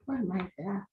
Why am I back?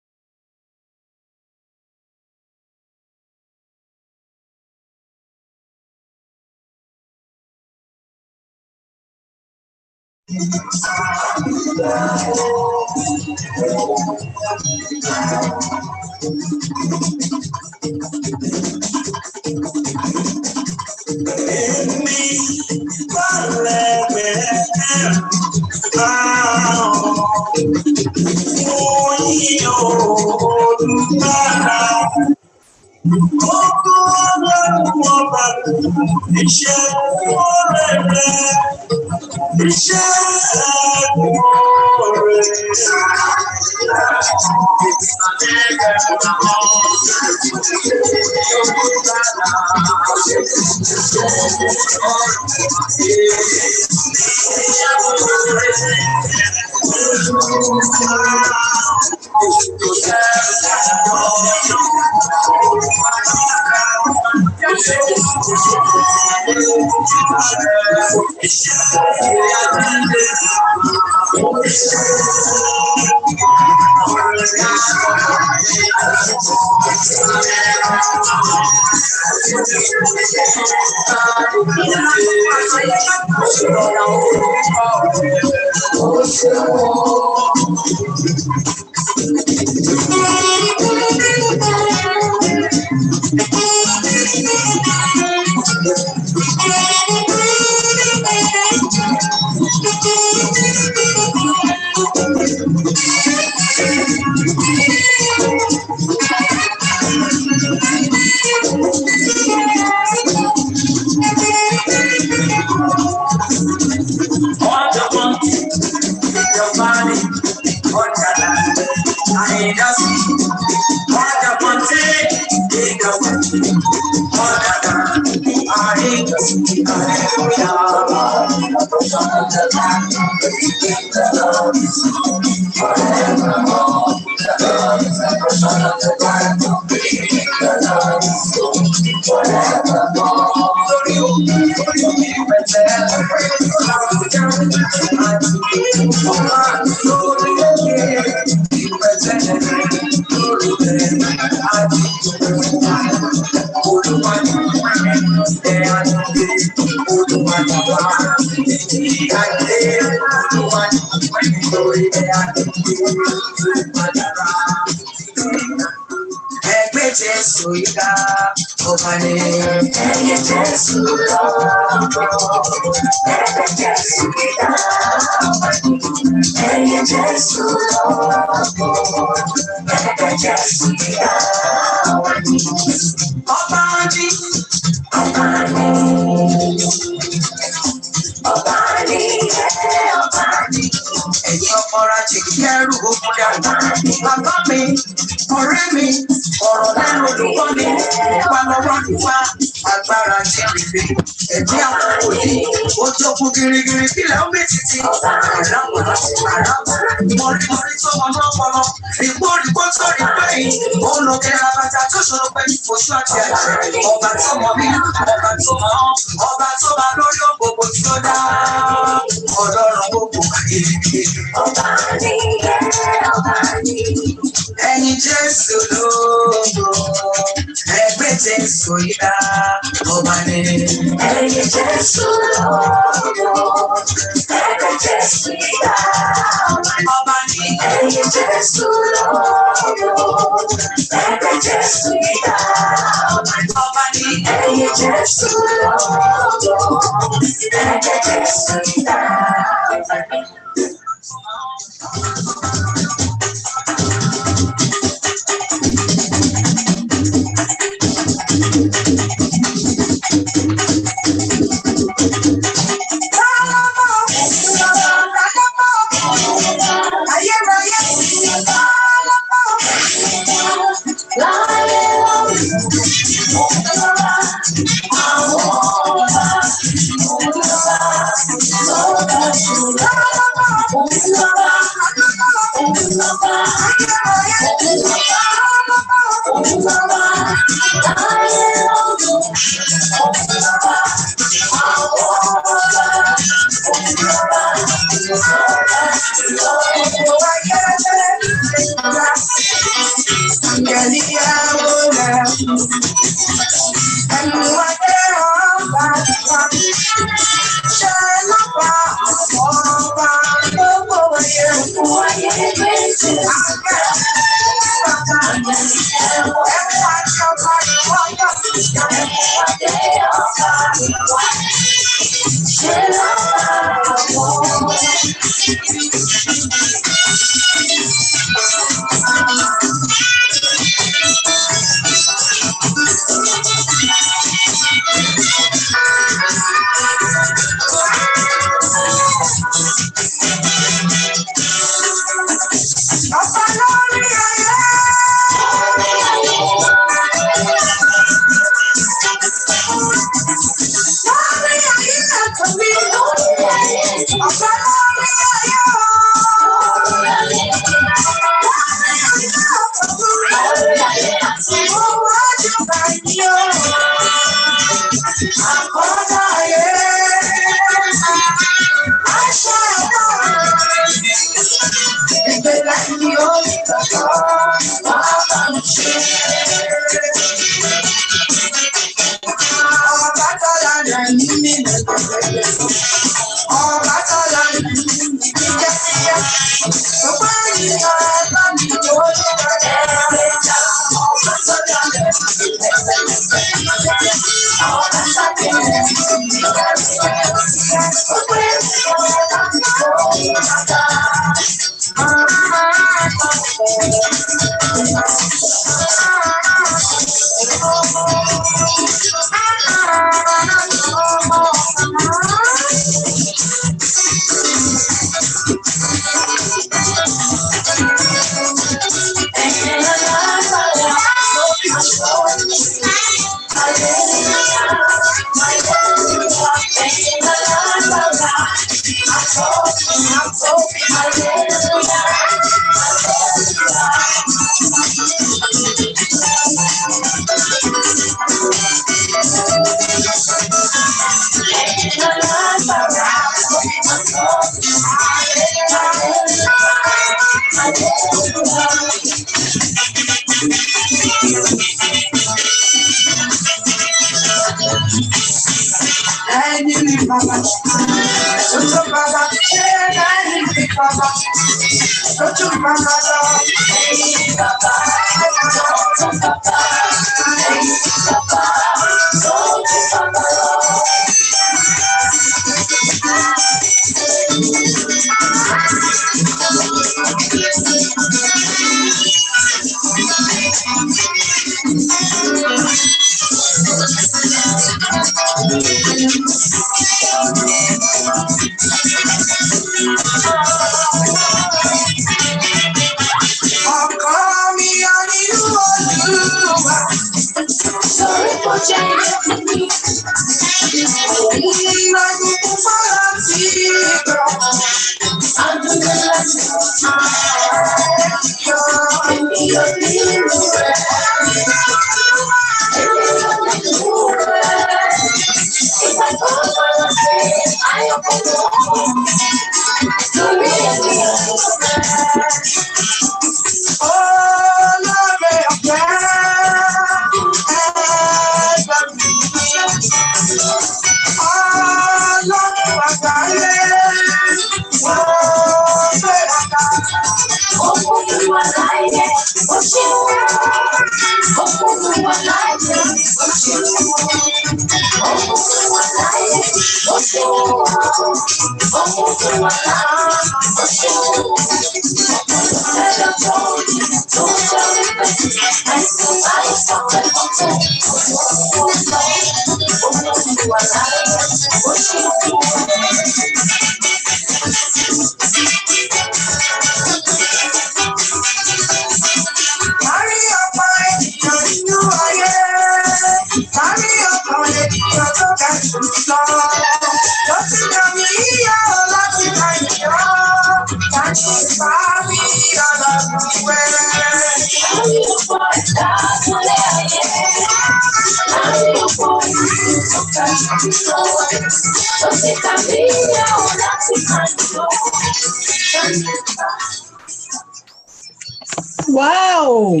Wow,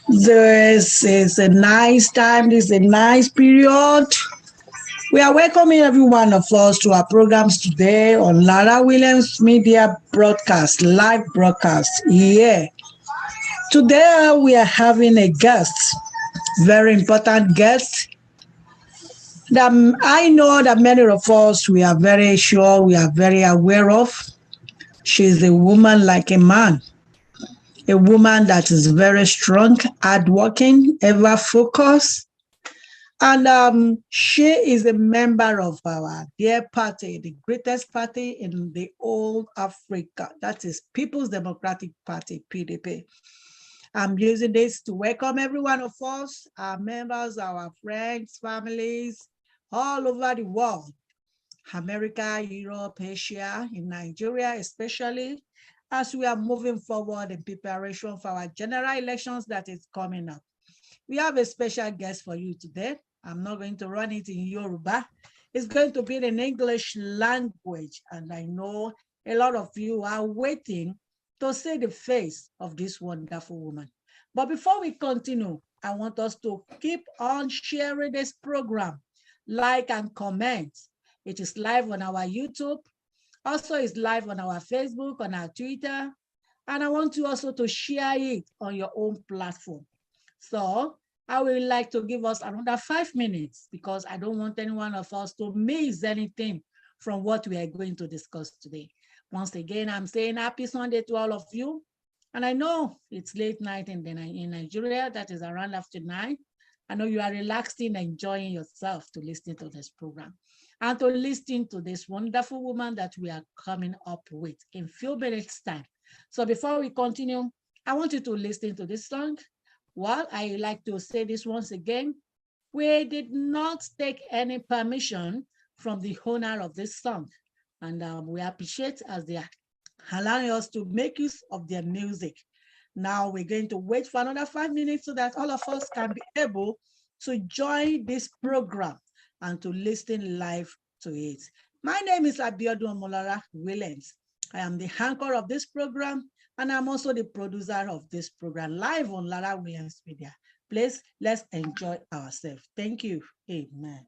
this is a nice time. This is a nice period. We are welcoming every one of us to our programs today on Lara Williams Media Broadcast, live broadcast here. Today we are having a guest, very important guest that I know that many of us, we are very sure, we are very aware of. She's a woman like a man. A woman that is very strong, hardworking, ever focused. And she is a member of our dear party, the greatest party in the whole Africa. That is People's Democratic Party, PDP. I'm using this to welcome every one of us, our members, our friends, families, all over the world. America, Europe, Asia, in Nigeria especially, as we are moving forward in preparation for our general elections that is coming up. We have a special guest for you today. I'm not going to run it in Yoruba. It's going to be in English language. And I know a lot of you are waiting to see the face of this wonderful woman. But before we continue, I want us to keep on sharing this program, like and comment. It is live on our YouTube. Also, it's live on our Facebook, on our Twitter. And I want you also to share it on your own platform. So I would like to give us another 5 minutes because I don't want any one of us to miss anything from what we are going to discuss today. Once again, I'm saying happy Sunday to all of you. And I know it's late night in Nigeria, that is around after 9. I know you are relaxing, enjoying yourself to listen to this program and to listen to this wonderful woman that we are coming up with in a few minutes time. So before we continue, I want you to listen to this song. Well, I like to say this once again. We did not take any permission from the owner of this song. And we appreciate as they are allowing us to make use of their music. Now we're going to wait for another 5 minutes so that all of us can be able to join this program and to listen live to it. My name is Abiodun Omolara Williams. I am the anchor of this program, and I'm also the producer of this program live on Lara Williams Media. Please, let's enjoy ourselves. Thank you. Amen.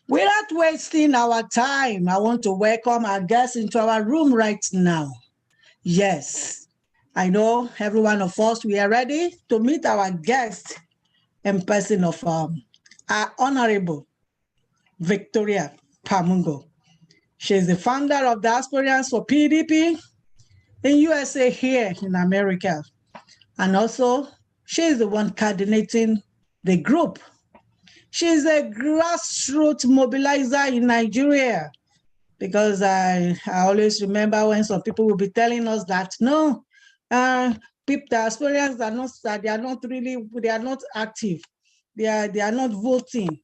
Without wasting our time, I want to welcome our guests into our room right now. Yes, I know every one of us, we are ready to meet our guest in person of our Honorable Victoria Pamungo. She is the founder of Diasporans for PDP in USA here in America. And also, she is the one coordinating the group. She is a grassroots mobilizer in Nigeria. because I always remember when some people will be telling us that no, people, the Aspirians are not, they are not active. They are not voting.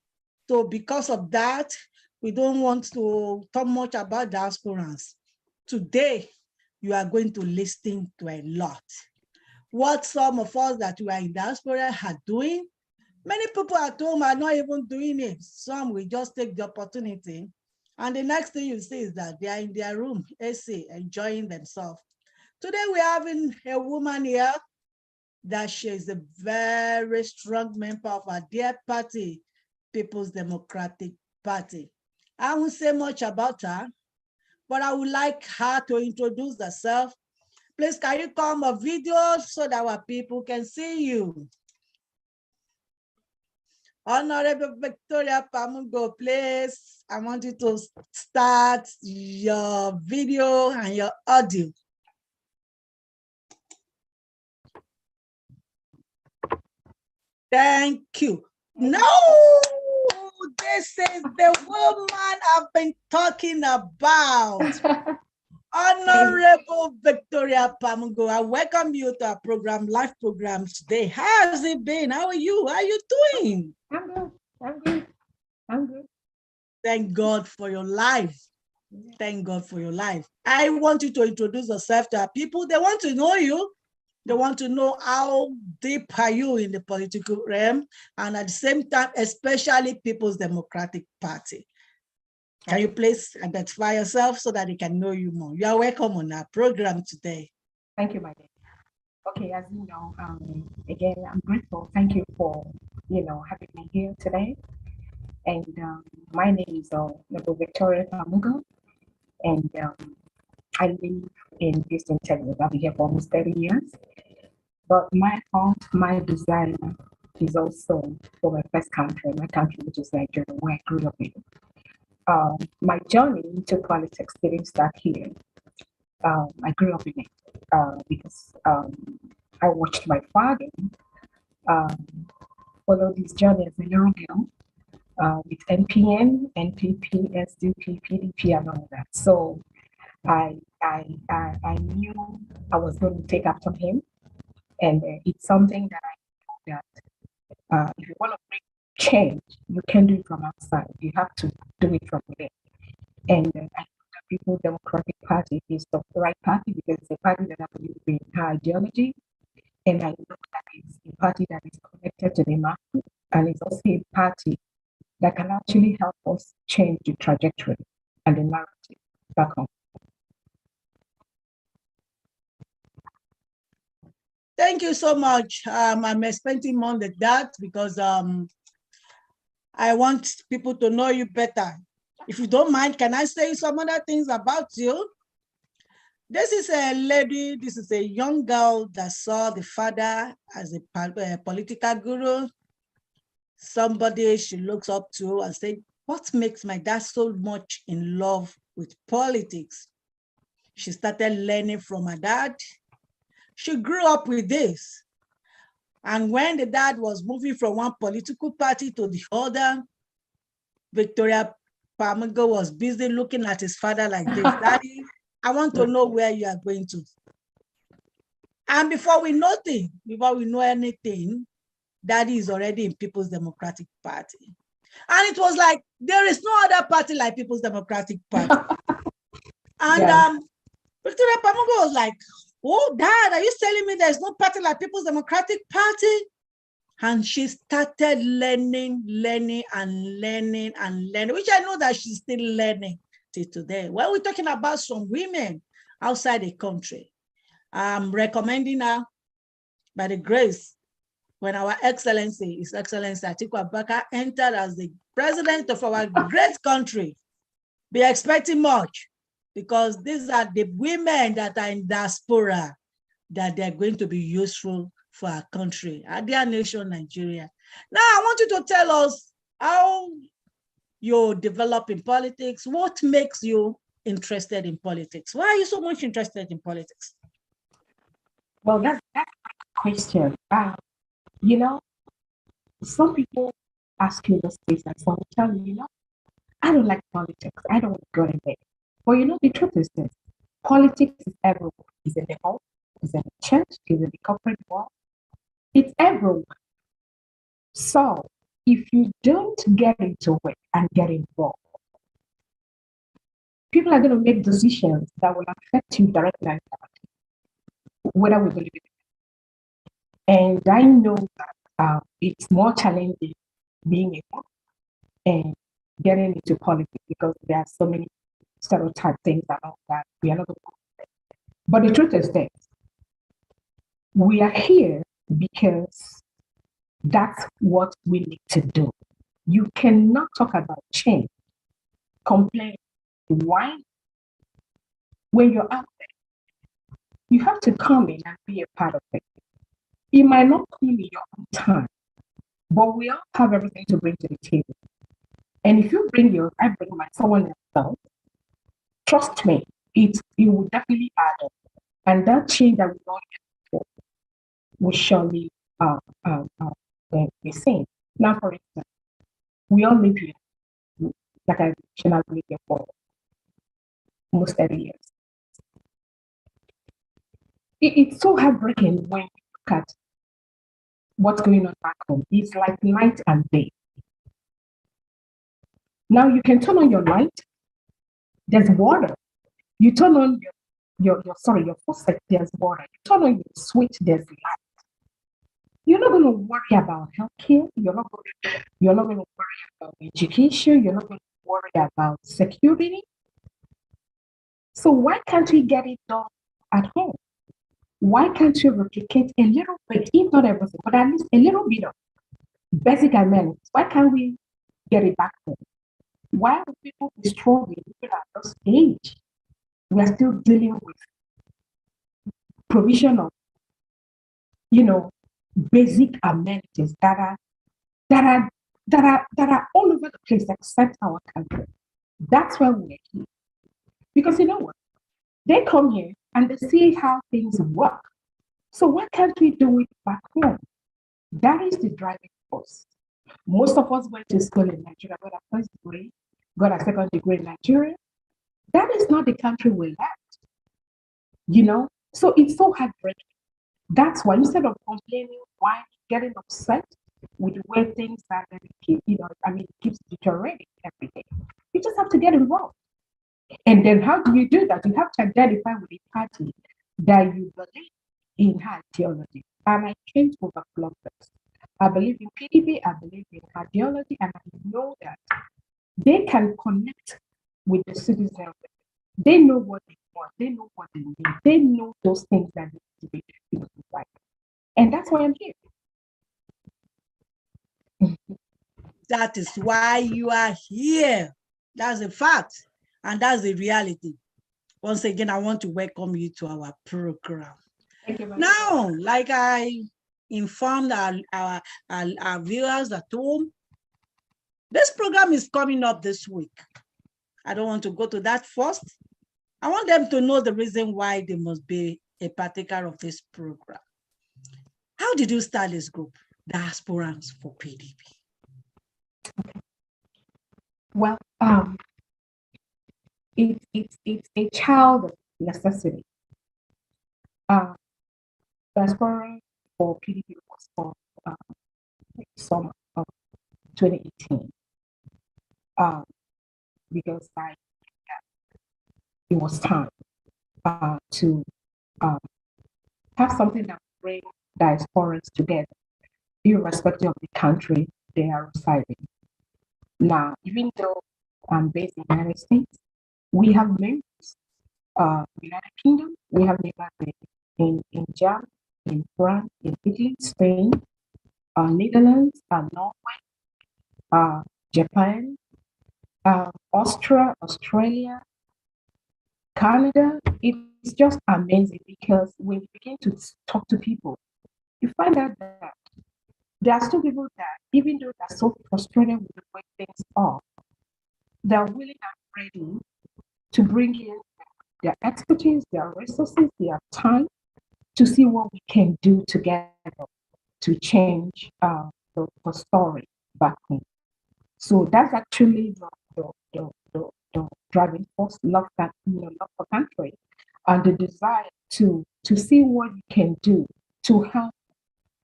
So because of that, we don't want to talk much about diasporans. Today, you are going to listen to a lot. What some of us that were in diaspora are doing, many people at home are not even doing it. Some will just take the opportunity. And the next thing you see is that they are in their room, AC, enjoying themselves. Today, we're having a woman here that she is a very strong member of our dear party, People's Democratic Party. I won't say much about her, but I would like her to introduce herself. Please, can you come a video so that our people can see you? Honorable Victoria Pamungo, please, I want you to start your video and your audio. Thank you. No, this is the woman I've been talking about. Honorable Victoria Pamungo, I welcome you to our program, live program today. How has it been? How are you? How are you doing? I'm good. I'm good. I'm good. Thank God for your life. Thank God for your life. I want you to introduce yourself to our people. They want to know you. They want to know how deep are you in the political realm, and at the same time, especially People's Democratic Party. Can you please identify yourself so that they can know you more? You are welcome on our program today. Thank you, my dear. Okay, as you know, again, I'm grateful. Thank you for, having me here today. And my name is Noble Victoria Pamugo, and I live in Houston, Texas. I've been here for almost 30 years. But my heart, my desire is also for my first country, which is Nigeria, where I grew up in. My journey into politics didn't start here. I grew up in it because I watched my father follow this journey as a little girl with NPN, NPP, SDP, PDP, and all that. So I knew I was going to take after him, and it's something that I know that if you want to bring change, you can do it from outside. You have to do it from within. And I think the People's Democratic Party is the right party because it's a party that I believe in her ideology. And I know that it's a party that is connected to the market, and it's also a party that can actually help us change the trajectory and the narrative back home. Thank you so much. I'm spending more on that because I want people to know you better. If you don't mind, can I say some other things about you? This is a lady, this is a young girl that saw the father as a political guru, somebody she looks up to and say, what makes my dad so much in love with politics? She started learning from her dad. She grew up with this. And when the dad was moving from one political party to the other, Victoria Pamugo was busy looking at his father like this. Daddy, I want to know where you are going to. And before we know anything, Daddy is already in People's Democratic Party. And it was like, there is no other party like People's Democratic Party. And Victoria Pamugo was like, oh, Dad, are you telling me there's no party like People's Democratic Party? And she started learning, which I know that she's still learning till today. Well, we're talking about some women outside the country. I'm recommending her by the grace when our Excellency, His Excellency Atiku Abubakar entered as the president of our great country. Be expecting much because these are the women that are in diaspora that they're going to be useful for our country, our dear nation, Nigeria. Now, I want you to tell us how you develop in politics. What makes you interested in politics? Why are you so much interested in politics? Well, that's a question. Some people ask you this place, and some tell you, I don't like politics. I don't want to go in there. But the truth is this: politics is everywhere. It's in the home, it's in the church, it's in the corporate world. It's everywhere. So if you don't get into it and get involved, people are going to make decisions that will affect you directly and indirectly, whether we believe it. And I know that it's more challenging being a woman and getting into politics because there are so many stereotype things about that we are not going to. But the truth is this: we are here because that's what we need to do. You cannot talk about change, complain, whine when you're out there. You have to come in and be a part of it. It might not come in your own time, but we all have everything to bring to the table. And if you bring yours, I bring my someone else, trust me, it will definitely add up. And that change that we all get for will surely be seen. Now, for instance, we all live here, like I mentioned, I've lived here for almost 30 years. It's so heartbreaking when you look at what's going on back home. It's like night and day. Now you can turn on your light, there's water. You turn on your faucet, there's water. You turn on your switch, there's light. You're not going to worry about healthcare. You're not going to worry about education. You're not going to worry about security. So why can't we get it done at home? Why can't you replicate a little bit, if not everything, but at least a little bit of basic amenities? Why can't we get it back home? Why are people be struggling even at this age? We are still dealing with provision of, basic amenities that are all over the place except our country. That's why we're here. Because you know what? They come here and they see how things work. So why can't we do it back home? That is the driving force. Most of us went to school in Nigeria, got a first degree, got a second degree in Nigeria. That is not the country we left. So it's so heartbreaking. That's why instead of complaining, why getting upset with the way things are, it keeps deteriorating every day. You just have to get involved. And then how do you do that? You have to identify with a party that you believe in her ideology. And I can't overflow this. I believe in PDP, I believe in ideology, and I know that they can connect with the citizens. They know what they want, they know what they need, they know those things that need to be right. And that's why I'm here. That is why you are here. That's a fact. And that's the reality. Once again, I want to welcome you to our program. Thank you very now, like I informed our viewers at home, this program is coming up this week. I don't want to go to that first. I want them to know the reason why they must be a partaker of this program. How did you start this group, Diasporans for PDP? Well, it's a child of necessity. Diaspora for PDP was for summer of 2018. Because it was time to have something that would bring diasporans together, irrespective of the country they are residing. Now, even though I'm based in the United States, we have members United Kingdom, we have members in Germany, in France, in Italy, Spain, Netherlands, Norway, Japan, Australia, Canada. It's just amazing because when you begin to talk to people, you find out that there are still people that, even though they're so frustrated with the way things are, they're willing and ready to bring in their expertise, their resources, their time to see what we can do together to change the story back home. So that's actually driving force, love that, love for country, and the desire to see what you can do to help,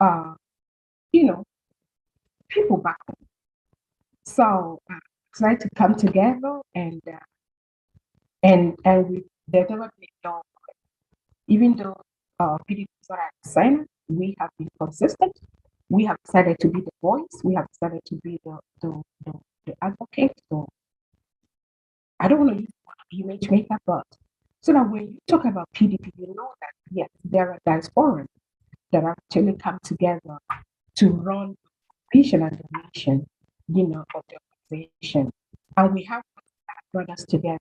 uh, you know, people back home. So try to come together and we developed done. Even though PDP is not a sign, we have been consistent. We have decided to be the voice. We have decided to be the advocate. So I don't want to use image maker, but so that when you talk about PDP, you know that yes, there are diasporans that actually come together to run the vision and the mission, of the organization. And we have brought us together.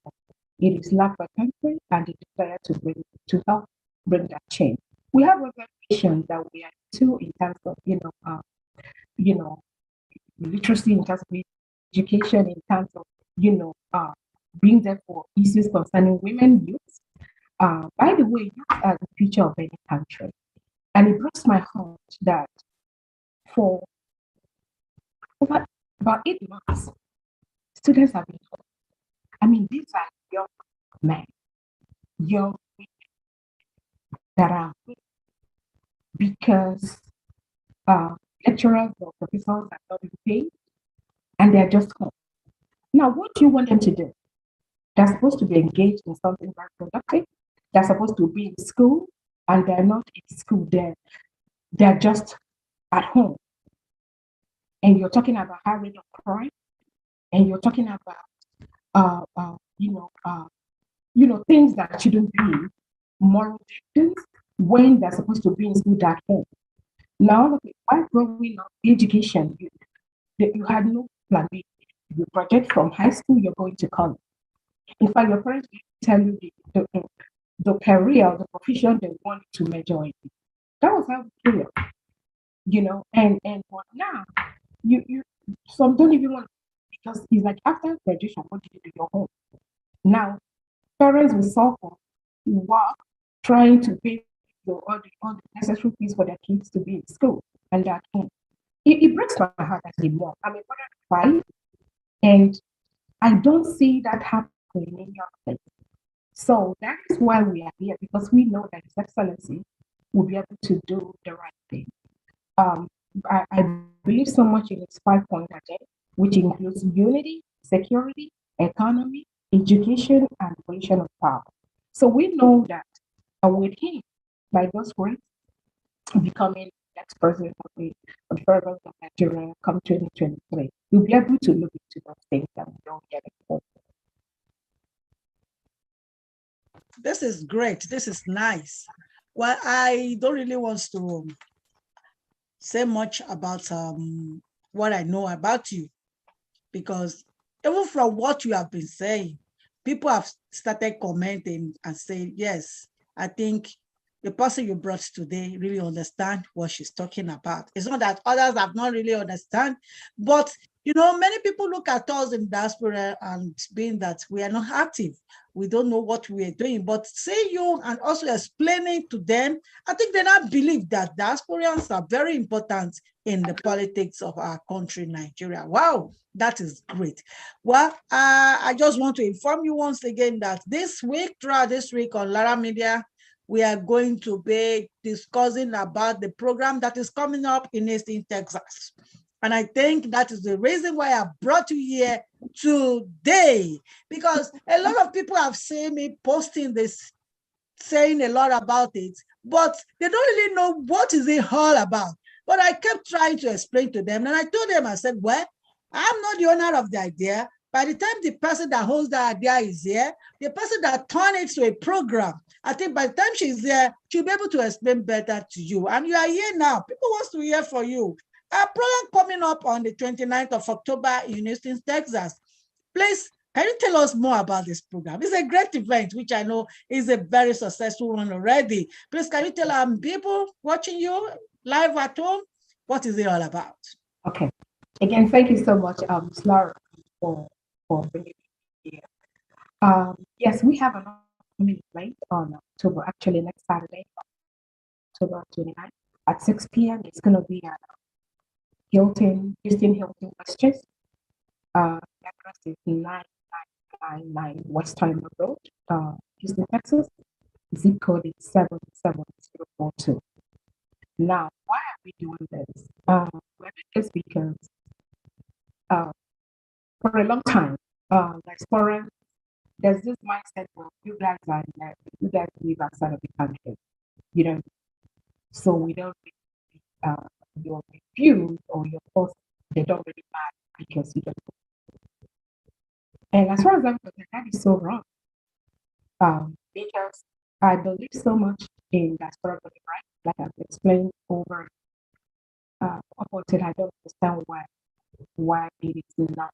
It is love for country and the desire to help bring that change. We have other visions that we are into in terms of, you know, literacy, in terms of education, in terms of, being there for issues concerning women, youth. By the way, youth are the future of any country. And it breaks my heart that for over about 8 months, students have been told. I mean, these are young men, young women that are because lecturers or professors are not being paid and they're just home. Now, what do you want them to do? They're supposed to be engaged in something very productive. They're supposed to be in school and they're not in school. They're just at home. And you're talking about high rate of crime, and you're talking about things that shouldn't be moral victims when they're supposed to be in school at home. Now, while growing up, education, you had no plan B. You project from high school, you're going to college. In fact, your parents will tell you the career, the profession they want to major in. That was how we grew up, and but now you some don't even want, because it's like after graduation, what do you do? You're home. Now, parents will suffer, work, trying to pay all the necessary fees for their kids to be in school, and they're at home. It breaks my heart as a mom. I'm a mother of 5, and I don't see that happening in any other place. So that is why we are here, because we know that His Excellency will be able to do the right thing. I believe so much in its 5-point agenda, which includes unity, security, economy, education, and creation of power. So we know that with him, by God's grace, becoming next president of the Federal of Nigeria come 2023, we'll be able to look into those things that we don't get it. This is great. This is nice. Well, I don't really want to say much about what I know about you, because even from what you have been saying, people have started commenting and saying, yes, I think the person you brought today really understand what she's talking about. It's not that others have not really understand, but many people look at us in diaspora and being that we are not active. We don't know what we are doing, but say you and also explaining to them, I think they now believe that diasporans are very important in the politics of our country, Nigeria. Wow, that is great. Well, I just want to inform you once again that throughout this week on Lara Media, we are going to be discussing about the program that is coming up in Houston, Texas. And I think that is the reason why I brought you here today, because a lot of people have seen me posting this, saying a lot about it, but they don't really know what is it all about. But I kept trying to explain to them, and I told them, I said, well, I'm not the owner of the idea. By the time the person that holds the idea is here, the person that turned it to a program, I think by the time she's there, she'll be able to explain better to you. And you are here now. People want to hear from you. Our program coming up on the 29th of October in Houston, Texas. Please, can you tell us more about this program? It's a great event, which I know is a very successful one already. Please, can you tell our people watching you live at home, what is it all about? Okay. Again, thank you so much, Lara, for bringing me here. Yes, we have an upcoming event on October, actually next Saturday, October 29th at 6 p.m. It's going to be at Houston West Chase. Address is 9 my Western Road, Houston, Texas. Zip code is 77042. Now, why are we doing this? We're doing this because for a long time, diaspora, there's this mindset of you guys live outside of the country, you know, so we don't your views or your thoughts, they don't really matter because you don't. And as far as I'm concerned, that is so wrong. Because I believe so much in diaspora voting rights, like I've explained over up until I don't understand why it is not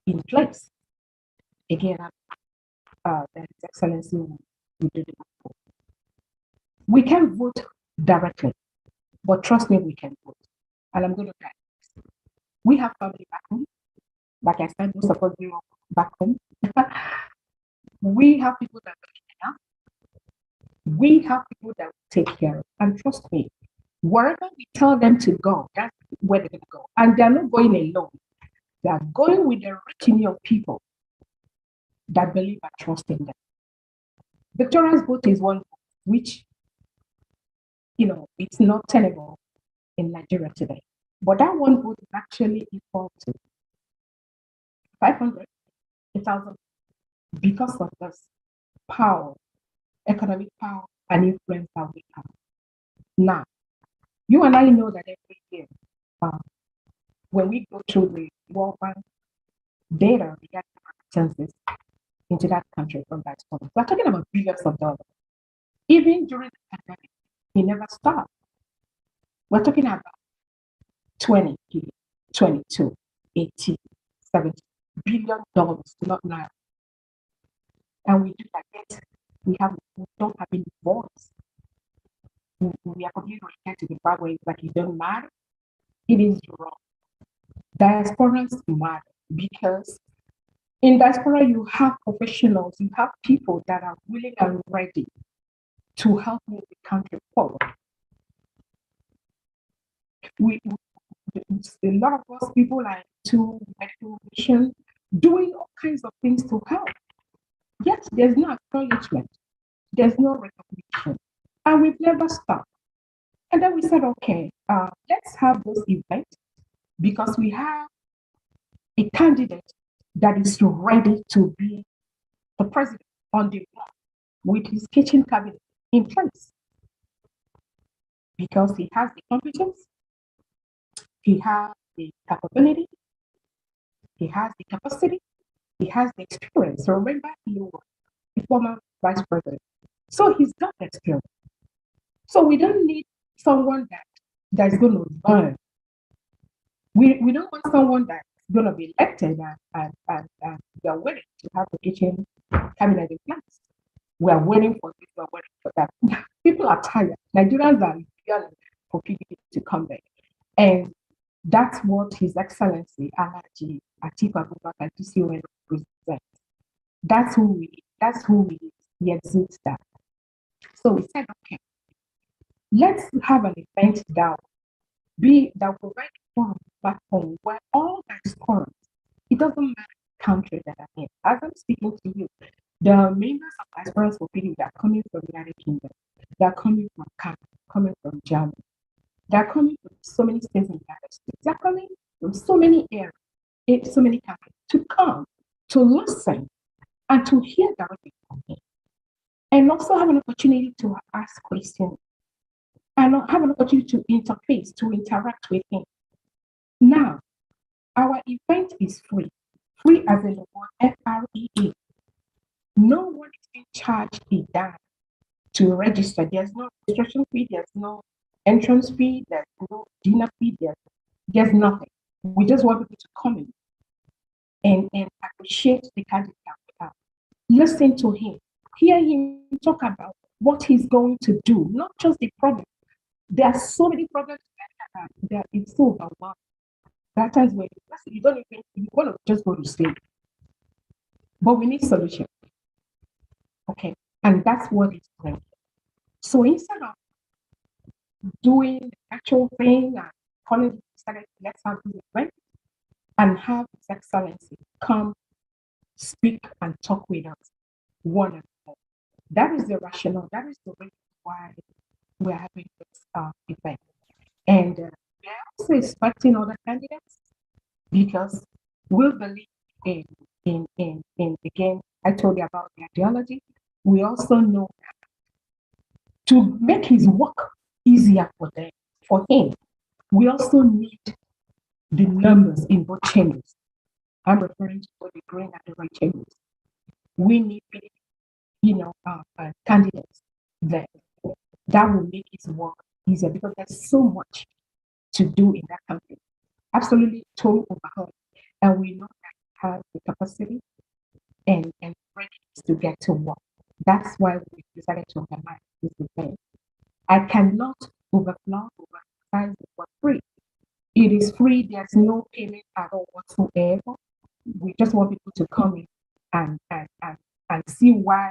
in place. Again, that His Excellency will do the vote. We can vote directly, but trust me, we can vote. And I'm going to try. We have family back home. Like I said, most of us grew up back home. We have people that are enough. We have people that will take care of. And trust me, wherever we tell them to go, that's where they're going to go. And they're not going alone. They are going with the retinue of people that believe and trust in them. Victoria's vote is one which, it's not tenable in Nigeria today. But that one vote is actually equal to 500, 1,000, because of this power, economic power, and influence that we have. Now, you and I know that every year, when we go through the World Bank data regarding remittances into that country from that sponsor, we're talking about billions of dollars. Even during the pandemic, it never stopped. We're talking about 20, 22, 18, 70 billion dollars, not now. And we do that yet. We don't have any voice. We are completely rejected to the part where it's like it doesn't matter. It is wrong. Diasporans matter because in diaspora you have professionals, you have people that are willing and ready to help move the country forward. A lot of us people are into medical mission, doing all kinds of things to help. Yet there's no acknowledgement, there's no recognition, and we've never stopped. And then we said, okay, let's have this event because we have a candidate that is ready to be the president on the block with his kitchen cabinet in place because he has the competence, he has the capability, he has the capacity, he has the experience. So remember, he was a former vice president. So he's got the experience. So we don't need someone that's going to learn. We don't want someone that's going to be elected and we are waiting to have the kitchen cabinet in place. We are waiting for this, we are waiting for that. People are tired. Nigerians are yearning for people to come back. And that's what His Excellency Alhaji Atiku Abubakar DCON represents. That's who we he exudes that. So we said, okay, let's have an event that will provide a forum platform where all diasporans, it doesn't matter the country that I'm in. As I'm speaking to you, the members of diasporans for PD that are coming from the United Kingdom, they are coming from Canada, coming from Germany, they are coming from so many states in the United States, they are coming from so many areas, in so many countries to come, to listen, and to hear directly from him. And also have an opportunity to ask questions and have an opportunity to interface, to interact with him. Now, our event is free as in the word FREE. No one is being charged a dime to register. There's no registration fee, there's no entrance fee, there's no dinner fee, there's nothing. We just want people to come in and appreciate the candidate that we have. Listen to him, hear him talk about what he's going to do, not just the problem. There are so many problems that it's so overwhelming. There are times where you don't even, you want to just go to sleep. But we need solutions. Okay. And that's what it's doing. So instead of doing the actual thing and calling it, let's have this event and have His Excellency come speak and talk with us one and all. That is the rationale. That is the reason why we're having this event. And we're also expecting other candidates because we believe in again, I told you about the ideology. We also know that to make his work easier for him, we also need the numbers in both chambers. I'm referring to both the green and the red chambers. We need, candidates that will make his work easier because there's so much to do in that country. Absolutely total overhaul. And we know that we have the capacity and readiness to get to work. That's why we decided to organize this event. I cannot overflow, overemphasize it for free. It is free, there's no payment at all whatsoever. We just want people to come in and see why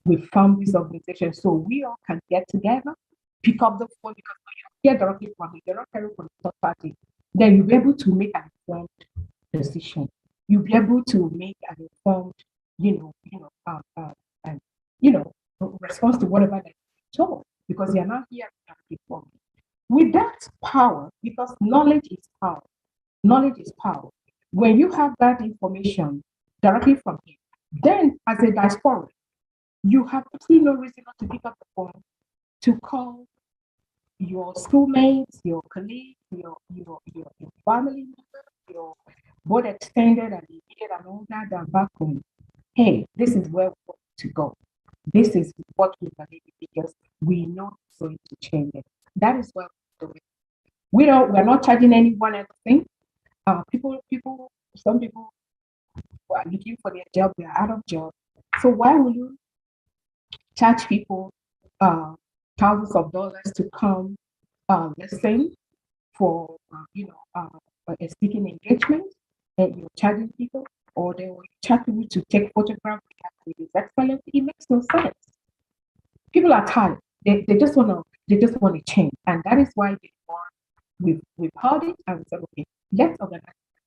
we found this organization so we all can get together, pick up the phone because when you hear directly from it, you're not hearing from the third party, then you'll be able to make an informed decision. You'll be able to make an informed, and response to whatever that you're told because you're not hearing directly from it. With that power, because knowledge is power. Knowledge is power. When you have that information directly from him, then as a diaspora, you have absolutely no reason not to pick up the phone to call your schoolmates, your colleagues, your family members, your board extended and immediate and all that and back home. Hey, this is where we want to go. This is what we believe because we know it's going to change it. That is what we're doing. We're not charging anyone anything. Some people who are looking for their job, they are out of job. So why will you charge people thousands of dollars to come listen for a speaking engagement, and you're charging people, or they will charge people to take photographs with his excellency? It makes no sense. People are tired. They just want to change, and that is why we've heard it and we said, okay, let's organize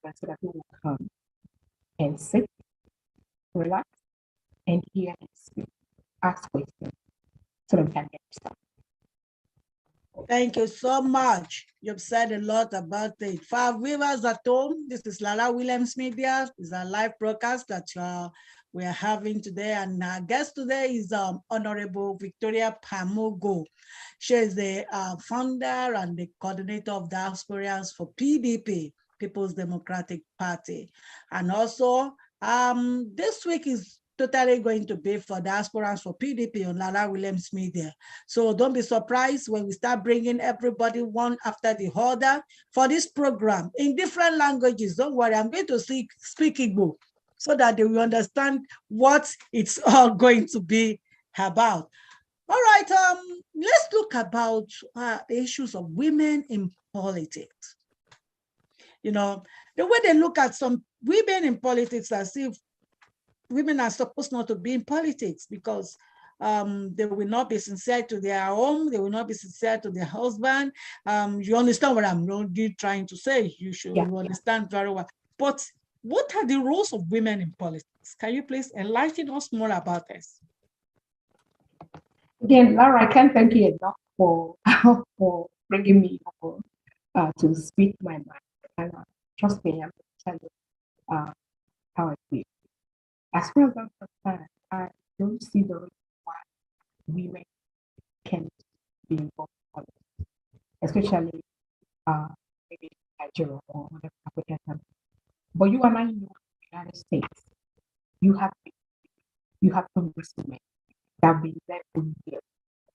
it so that people will come and sit, relax, and hear and speak, ask questions, so that we can get started. Thank you so much. You've said a lot about it. For our viewers at home, this is Lara Williams Media. It's a live broadcast that we are having today. And our guest today is Honorable Victoria Pamogo. She is the founder and the coordinator of diasporans for PDP, People's Democratic Party. And also, this week is totally going to be for diasporans for PDP on Lara Williams Media. So don't be surprised when we start bringing everybody one after the other for this program in different languages. Don't worry, I'm going to speak Igbo so that they will understand what it's all going to be about. All right, let's look about the issues of women in politics. You know, the way they look at some women in politics as if women are supposed not to be in politics because they will not be sincere to their home, they will not be sincere to their husband. You understand what I'm really trying to say? You should understand very well. But what are the roles of women in politics? Can you please enlighten us more about this? Again, Lara, I can't thank you enough for bringing me over to speak my mind. And trust me, I'm going to tell you how I feel. As far as I'm concerned, I don't see the reason why women can't be involved in politics, especially maybe Nigeria or other African countries. But you and I know in the United States, you have congresswomen that have been there for years,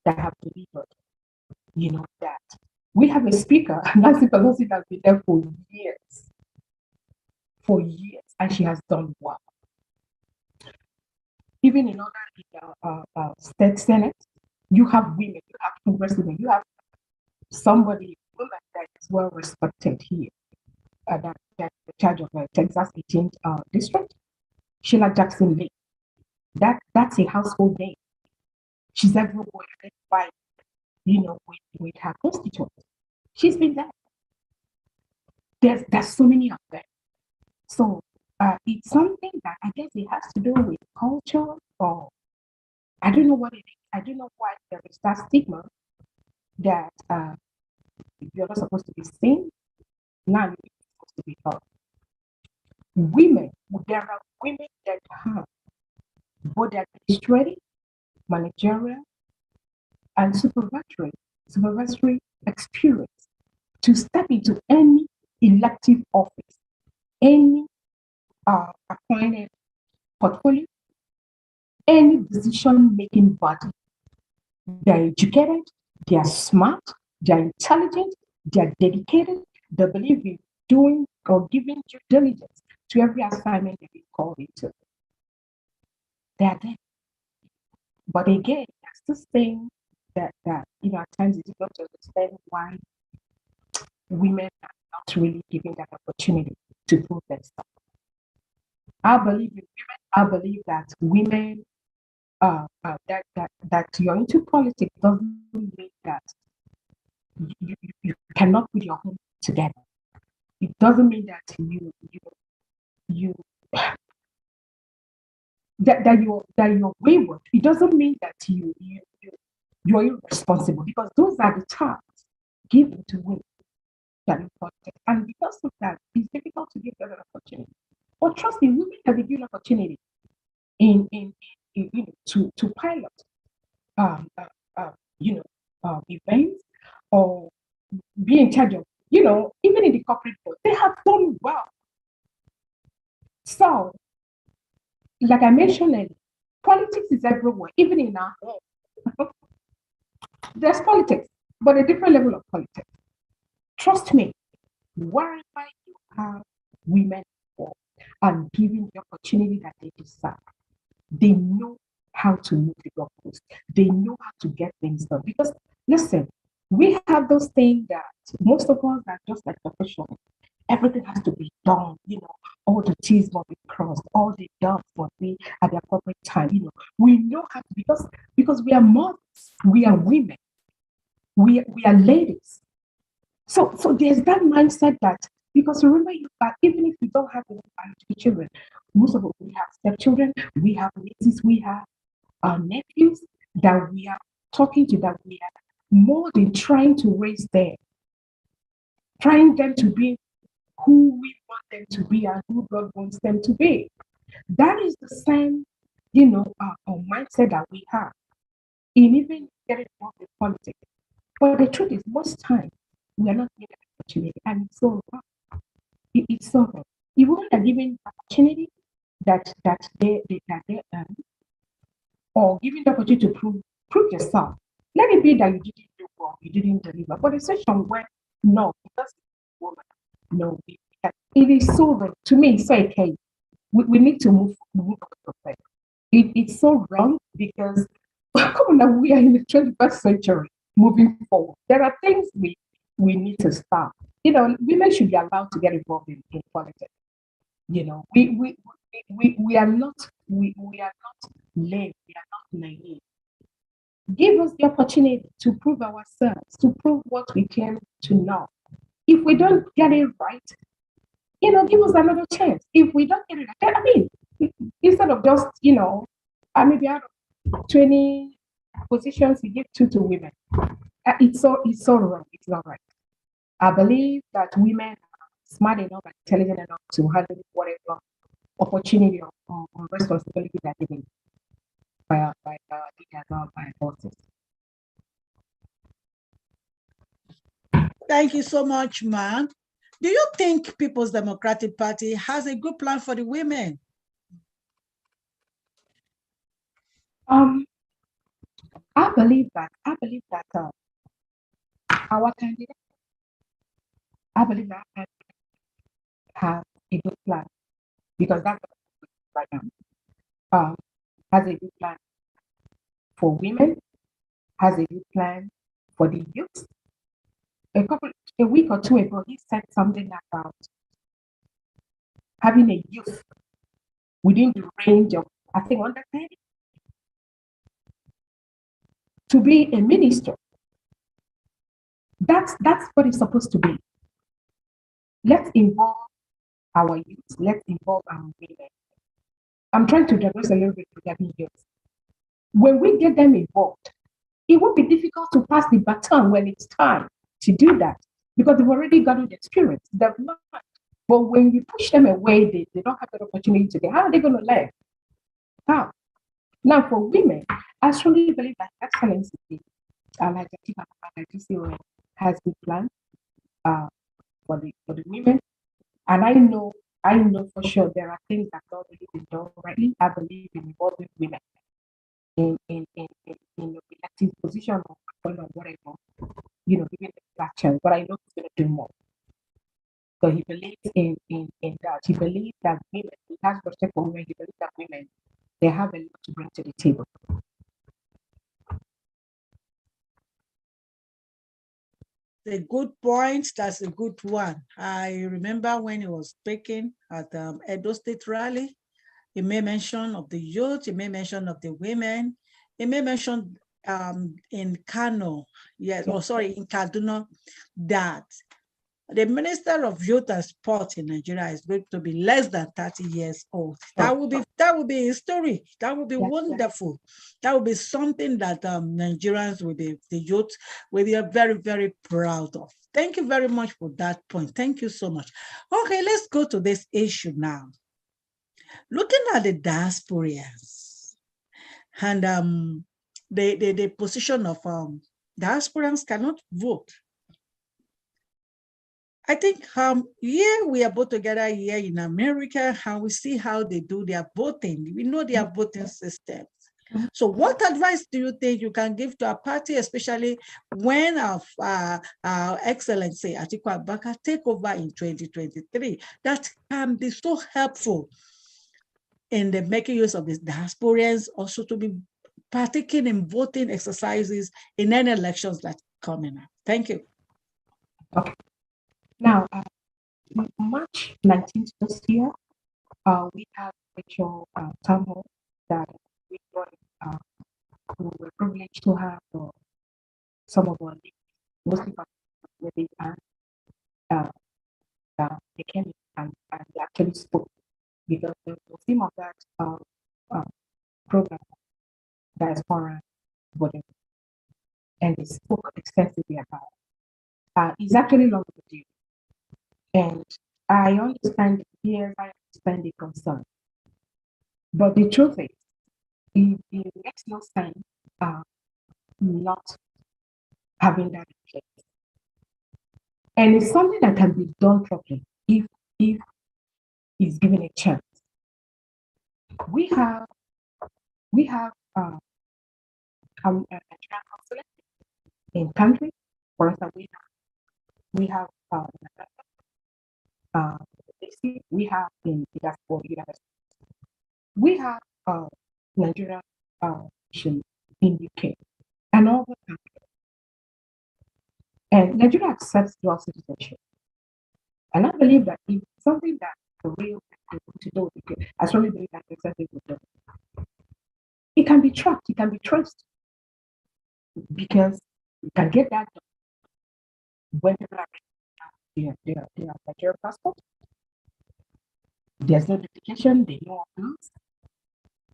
that have delivered. You know that we have a speaker, Nancy Pelosi, that's been there for years, and she has done well. Even in other state senate, you have women, you have congresswomen, you have somebody, woman that is well respected here, that's in charge of Texas 18th district, Sheila Jackson Lee. That's a household name. She's everywhere identified, with her constituents. She's been there. There's so many of them. So it's something that I guess it has to do with culture, or I don't know what it is. I don't know why there is that stigma that you're not supposed to be seen. Now you're supposed to be heard. Women, there are women that have both administrative, managerial, and supervisory experience to step into any elective office, any appointed portfolio, any decision-making body. They're educated, they're smart, they're intelligent, they're dedicated, they believe in doing or giving due diligence to every assignment that is called into. They're there. But again, that's the thing that at times it's difficult to understand why women are not really given that opportunity to prove themselves. I believe in women. I believe that women that you're into politics doesn't mean that you cannot put your home together. It doesn't mean that you that you're wayward. It doesn't mean that you're irresponsible, because those are the tasks given to women that are important. And because of that, it's difficult to give them an opportunity. But trust me, women have been given opportunity in to pilot um, uh, events, or be in charge of, even in the corporate world, they have done well. So, like I mentioned earlier, politics is everywhere, even in our home. There's politics, but a different level of politics. Trust me, wherever you have women involved and given the opportunity that they deserve, they know how to move the goalpost. They know how to get things done. Because listen, we have those things that most of us are just like professionals. Everything has to be done, all the T's must be crossed, all the dots must be at the appropriate time. We know how to, because we are mothers, we are women, we are ladies. So there's that mindset that, because remember, even if we don't have biological children, most of us, we have stepchildren, we have nieces, we have nephews that we are talking to, that we are more than trying to raise them, trying them to be who we want them to be and who God wants them to be. That is the same, mindset that we have in even getting involved in politics. But the truth is, most times we are not given an opportunity, and it's so wrong. It's so wrong. If women are given opportunity that they earn, or given the opportunity to prove yourself, let it be that you didn't do well, you didn't deliver. But the situation where no, because woman, no, it is so wrong. To me, it's so okay. We need to move on from that. It's so wrong because come on now, we are in the 21st century moving forward. There are things we need to stop. Women should be allowed to get involved in politics. We are not lame, we are not naive. Give us the opportunity to prove ourselves, to prove what we claim to know. If we don't get it right, give us another chance. If we don't get it right, I mean, instead of just, maybe out of 20 positions, you give 2 to women. It's so wrong. It's not right. I believe that women are smart enough and intelligent enough to handle whatever opportunity or responsibility that they given by leaders or by bosses. Thank you so much, ma'am. Do you think People's Democratic Party has a good plan for the women? I believe that our candidate, I believe that have a good plan, because that's right now. Has a good plan for women, has a good plan for the youth. A week or two ago, he said something about having a youth within the range of, I think, under 30 to be a minister. That's what it's supposed to be. Let's involve our youth. Let's involve our women. I'm trying to digress a little bit regarding youth. When we get them involved, it won't be difficult to pass the baton when it's time to do that because they've already gotten the experience. They've learned. But when you push them away, they don't have that opportunity today. How are they going to learn? How? Now, for women, I strongly believe that excellence like GCON has been planned for the women. And I know for sure there are things that not really been done rightly. I believe in involving women in a elective position or whatever, giving them that chance. But I know he's going to do more. So he believes in that. He believes that women, he has respect for women, he believes that women, they have a lot to bring to the table. A good point. That's a good one. I remember when he was speaking at Edo State rally, he made mention of the youth, he made mention of the women, he made mention in Kano, yes, in Kaduna, that the Minister of Youth and Sport in Nigeria is going to be less than 30 years old. That would be historic. That would be wonderful. That would be something that Nigerians the youth will be very, very proud of. Thank you very much for that point. Thank you so much. Okay, let's go to this issue now. Looking at the diasporans and the position of diasporans cannot vote. I think here we are both together here in America, and we see how they do their voting. We know their voting systems. So what advice do you think you can give to a party, especially when our Excellency Atiku Abubakar take over in 2023, that can be so helpful in the making use of these diasporans, also to be partaking in voting exercises in any elections that coming up? Thank you. Okay. Now, March 19th this year, we have virtual town hall that we were privileged to have some of our mostly where they came and they actually spoke because the theme of that program, diaspora voting, and they spoke extensively about is actually long overdue. And I understand fears, I understand the concern. But the truth is, it makes no sense not having that in place. And it's something that can be done properly if it's given a chance. We have a consulate in country. For instance, we have we have in diaspora university. We have Nigeria mission in UK and all the countries. And Nigeria accepts dual citizenship. And I believe that if something that the real to do, I strongly believe that exactly would do. It can be tracked, it can be traced, because you can get that done when people are their Nigerian passport. There's no duplication, they know our rules.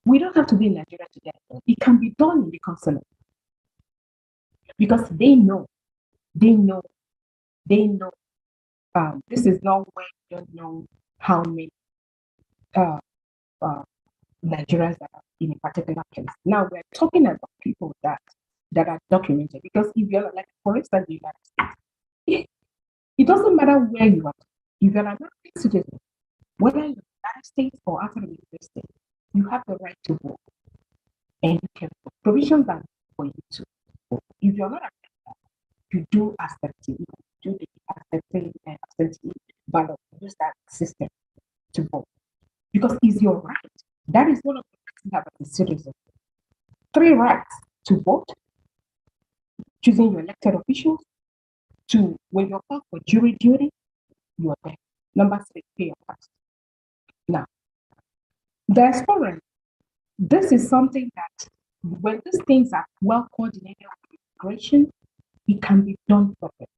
We don't have to be in Nigeria to get it done. It can be done in the consulate because they know. This is not where you don't know how many Nigerians that are in a particular place. Now we're talking about people that are documented, because if you're like, for instance, the United States, it doesn't matter where you are. If you're an American citizen, whether in the United States or outside of the United States, you have the right to vote, and you can vote. Provisions are for you to vote. If you're not American, you do absentee, do the absentee ballot, use that system to vote, because it's your right. That is one of the rights you have as a citizen. 3 rights: to vote, choosing your elected officials, to when you're called for jury duty, you are there. Number 3, pay your tax. Now, diaspora, this is something that when these things are well coordinated with immigration, it can be done properly.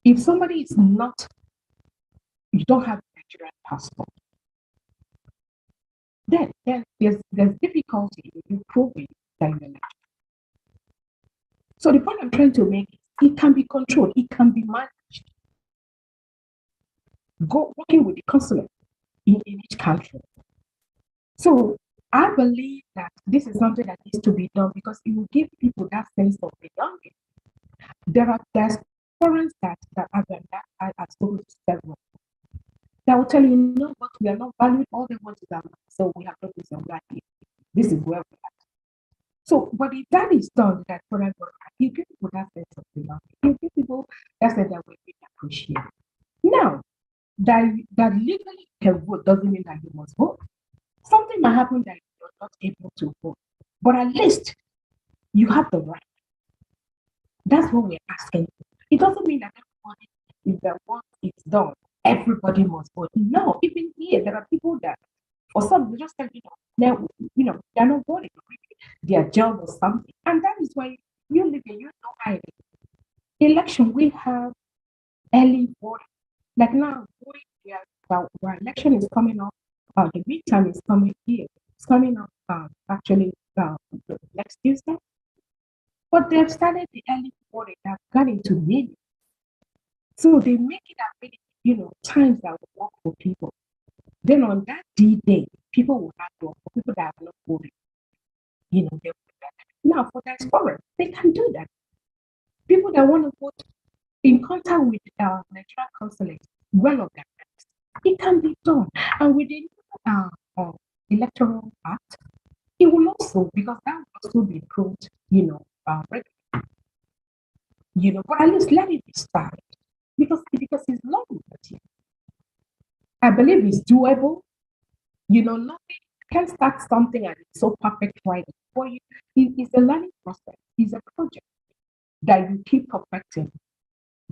If somebody is not you don't have a Nigerian passport, then there's difficulty in proving that you're Nigerian. So the point I'm trying to make is it can be controlled, it can be managed. Go working with the consulate in each country. So I believe that this is something that needs to be done because it will give people that sense of belonging. There's parents that I've spoken to several that will tell you, no, but we are not valued. All they want is our money. So we have to do some black people. This is where we are. So, but if that is done, that forever, you give people that sense of belonging. You give people that sense that we appreciate. Now, that legally you can vote doesn't mean that you must vote. Something might happen that you're not able to vote, but at least you have the right. That's what we're asking. It doesn't mean that everybody, if the work is done, everybody must vote. No, even here, there are people that, for some, they just tell they're not voting. Their job or something. And that is why you live here, you know how election, we have early voting. Like now, our election is coming up. The midterm is coming here. It's coming up actually next Tuesday. But they've started the early voting. They've gone into millions. So they make it available, times that will work for people. Then on that D-Day, people will have to, for people that have not voted, they will do that. Now for diaspora, they can do that. People that want to vote in contact with Nigerian consulate, well of their friends, it can be done. And with the electoral act, it will also, because that will also be improved, but at least let it be started because it's long. I believe it's doable. Nothing can start something and it's so perfect right. For you, it's a learning process. It's a project that you keep perfecting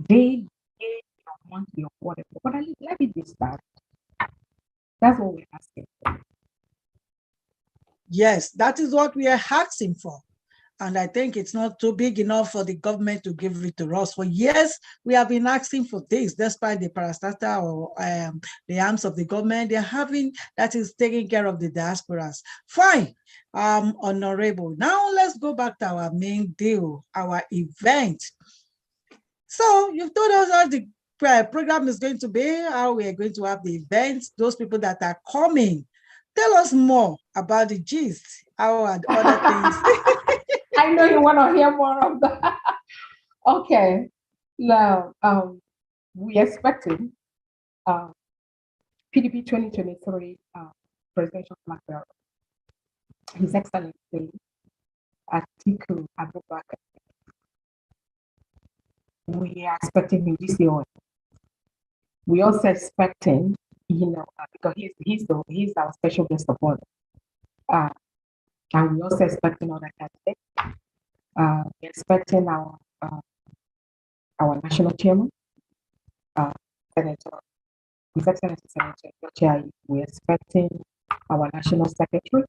day, monthly, or whatever. But at least let it be started. That's what we're asking for. Yes, that is what we are asking for. And I think it's not too big enough for the government to give it to us. For years, we have been asking for this, despite the parastatal or the arms of the government they're having that is taking care of the diasporas. Fine, honorable. Now let's go back to our main deal, our event. So you've told us how the program is going to be, how we are going to have the events, those people that are coming. Tell us more about the gist, how and other things. I know you want to hear more of that. Okay. Now, we expecting PDP 2023 presidential flag bearer, His Excellency Atiku Abubakar. We we are expecting him this year. We also expecting, because he's our special guest of honor. And we also expecting other candidates. We're expecting our national chairman, Senator, His Excellency Senator Chair. We're expecting our national secretary,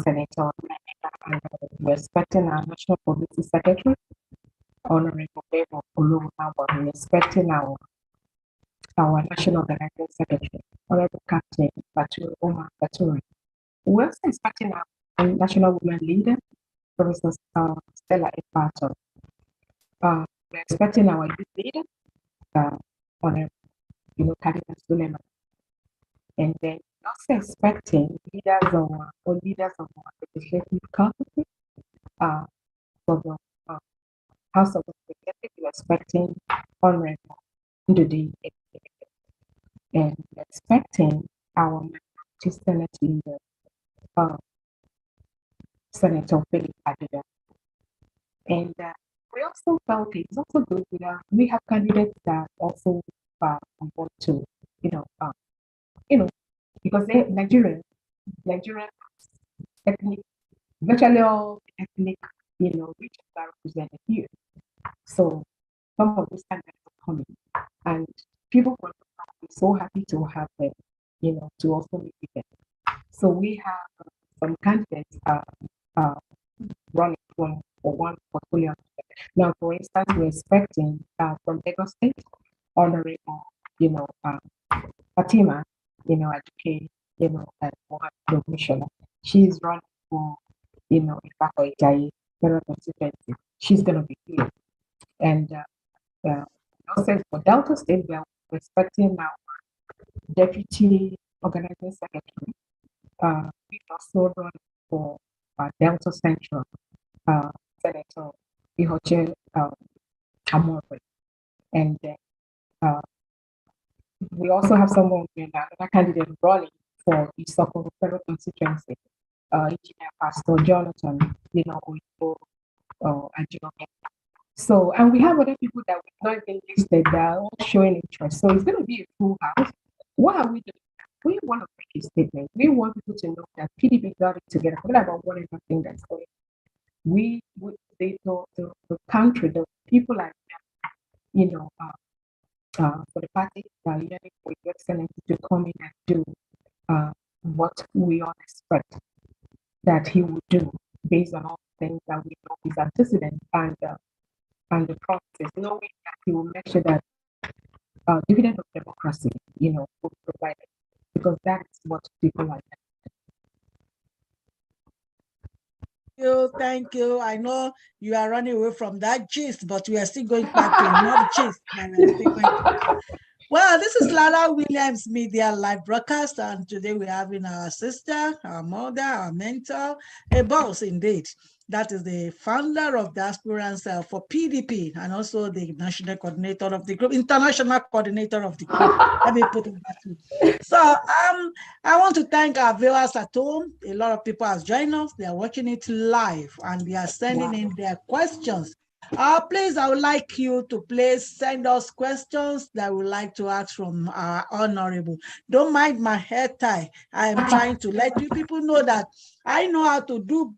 Senator, and we're expecting our national publicity secretary, Honorable Bebo Oluwaba. We're expecting our national organizing secretary, Honorable Captain Baturi Omar Baturi. We're also expecting our national women leader, Professor Stella Epato. We're expecting our youth leader, Honorable, Cardinal Suleiman. And then also expecting leaders of our legislative committee, for the House of Representatives. We're expecting Honorable Ndudi, and expecting our Senate leader, Senator Philip Adida. And we also felt it's also good we have candidates that also want to, because Nigerian ethnic, virtually all ethnic, regions are represented here. So some of these candidates are coming, and people will be so happy to have them, to also meet with them. So we have some candidates running for one portfolio. Now, for instance, we're expecting from Lagos State, Honorable Fatima, Aduke, and Mohammed Mishola. She's running for, Ifako Ijayi federal constituency. She's going to be here. And also for Delta State, we are expecting our deputy organizing secretary. We also run for Delta Central, Senator Ihoche Amore. And we also have someone, another candidate running for the Isoko federal constituency, Engineer Pastor Jonathan, Oyibo, Ajunoke. So, and we have other people that we've not even listed that are all showing interest. So it's going to be a full house. What are we doing? We want to make a statement. We want people to know that PDP got it together. Forget about whatever thing that's going. The country, the people are, for the party that are yearning for His Excellency to come in and do what we all expect that he would do based on all the things that we know is antecedent and the promises, knowing that he will make sure that dividend of democracy, will be provided, because that is what people like. Thank you. I know you are running away from that gist, but we are still going back to another gist. Well, this is Lara Williams Media Live Broadcast, and today we're having our sister, our mother, our mentor, a boss indeed. That is the founder of Diasporans for PDP and also the national coordinator of the group, international coordinator of the group. Let me put it that way. So I want to thank our viewers at home. A lot of people have joined us. They are watching it live and they are sending in their questions. Please, I would like you to please send us questions that we would like to ask from our honorable. Don't mind my hair tie. I am trying to let you people know that I know how to do,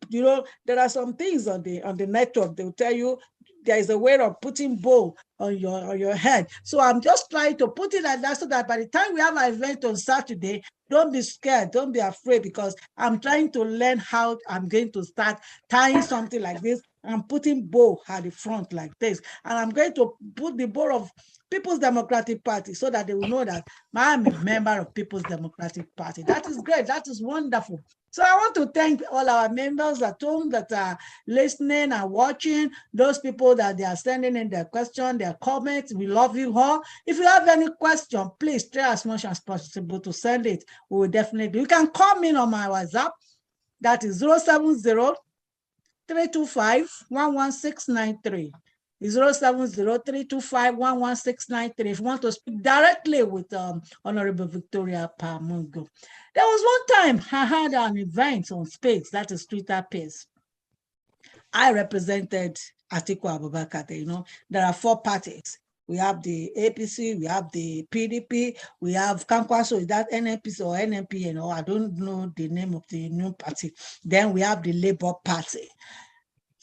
there are some things on the network. They'll tell you there is a way of putting bow on your head. So I'm just trying to put it like that so that by the time we have our event on Saturday, don't be scared, don't be afraid, because I'm trying to learn how I'm going to start tying something like this. I'm putting bow at the front like this, and I'm going to put the bow of People's Democratic Party so that they will know that I'm a member of People's Democratic Party. That is great. That is wonderful. So I want to thank all our members at home that are listening and watching, those people that they are sending in their question, their comments. We love you all. If you have any question, please try as much as possible to send it. We will definitely. You can call me on my WhatsApp. That is 070 325 11693. 070-325-11693. If you want to speak directly with Honorable Victoria Pamungo. There was one time I had an event on Space, that is Twitter Space. I represented Atiku Abubakar. There are 4 parties. We have the APC, we have the PDP, we have Kankwaso, is that NNPC or NNP, I don't know the name of the new party. Then we have the Labour Party.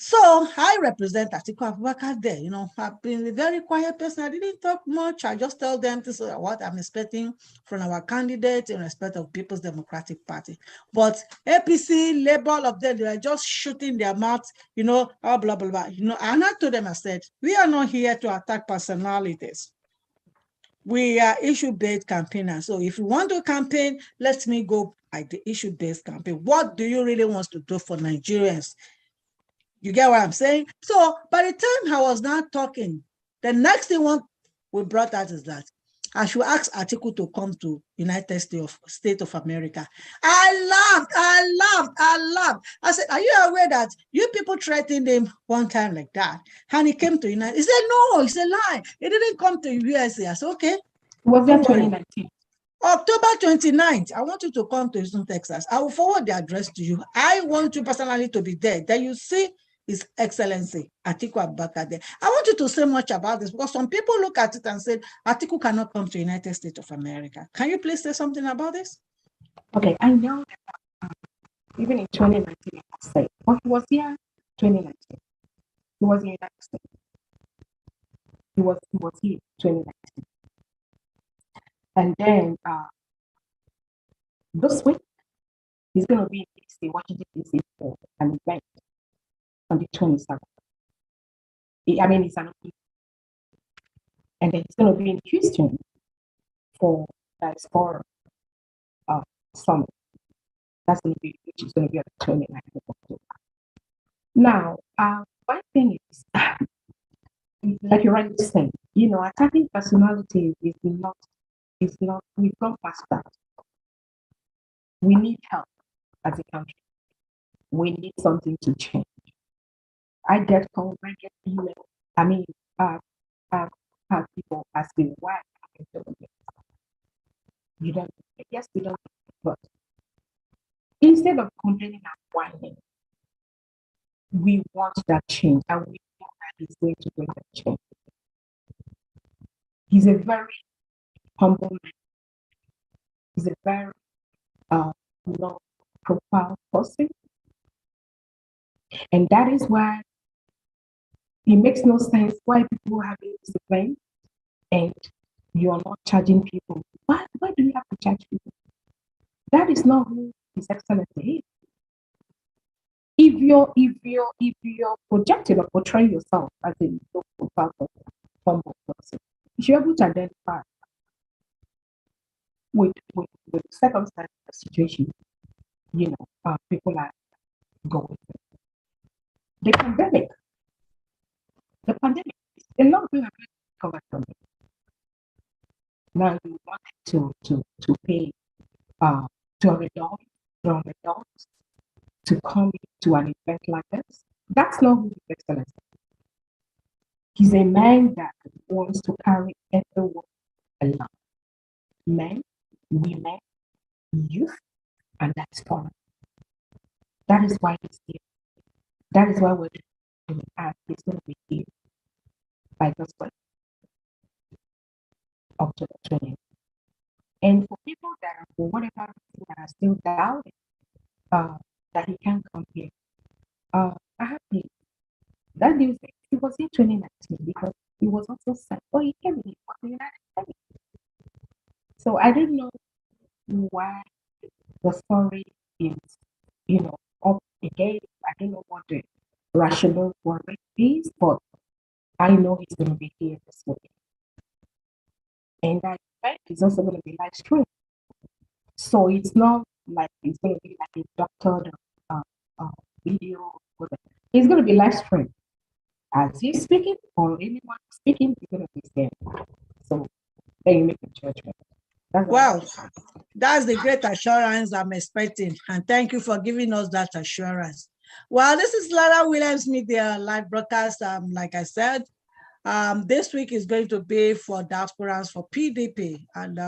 So I represent Atiku Abubakar there. I've been a very quiet person. I didn't talk much. I just tell them this is what I'm expecting from our candidate in respect of People's Democratic Party. But APC, Labour, all of them, they are just shooting their mouths, blah, blah, blah. And I told them, I said, we are not here to attack personalities. We are issue-based campaigners. So if you want to campaign, let me go by the issue-based campaign. What do you really want to do for Nigerians? You get what I'm saying? So by the time I was not talking, the next thing we brought out is that I should ask Atiku to come to United States of America. I laughed. I said, are you aware that you people threatened him one time like that? And he came to United. He said, no, it's a lie. He didn't come to USA. I said, okay. Was that 2019? October 29th, I want you to come to Houston, Texas. I will forward the address to you. I want you personally to be there. Then you see His Excellency Atiku Abubakar there. I want you to say much about this because some people look at it and say Atiku cannot come to the United States of America. Can you please say something about this? Okay, I know that even in 2019, but he was here 2019. He was in the United States. He was here 2019. And then this week, he's going to be in DC, Washington, DC for an event on the 27th. It's an, and then he's going to be in Houston for Diaspora Summit. That's going to be, which is going to be on the 29th of October. Now, one thing is, like you're right saying, attacking personality is not, we've gone past that. We need help as a country. We need something to change. I get calls, I get emails. I mean, have people asking why I'm doing it. You don't, yes, we don't, but instead of complaining and whining, we want that change, and we know that he's going to bring that change. He's a very humble man. He's a very low profile person. And that is why it makes no sense why people have discipline and you're not charging people. Why do you have to charge people? That is not who His Excellency is. If you're projecting or portraying yourself as a low profile person, humble person, you should be able to identify with circumstances, situation, people are going through. The pandemic, a lot of people have been covered from it. Now you want to pay $200 to come to an event like this. That's not who His Excellency. He's a man that wants to carry everyone along. Men, women, youth, and that's foreign. That is why he's here. That is why we're doing it, and he's going to be here by God's grace, October 20th. And for people that are, for whatever reason, that are still doubting that he can come here, I have news. That news, he was here 2019 because he was also sent. Oh, he came here for the United States. So I don't know why the story is, up again. I don't know what the rationale for it is, but I know he's going to be here this week. And that event is also going to be live streamed. So it's not like it's going to be like a doctored video. It's going to be live streamed. As he's speaking or anyone speaking, he's going to be there. So then you make a judgment. Wow, that's the great assurance I'm expecting. And thank you for giving us that assurance. Well, this is Lara Williams Media live broadcast. Like I said, this week is going to be for diasporans for PDP. And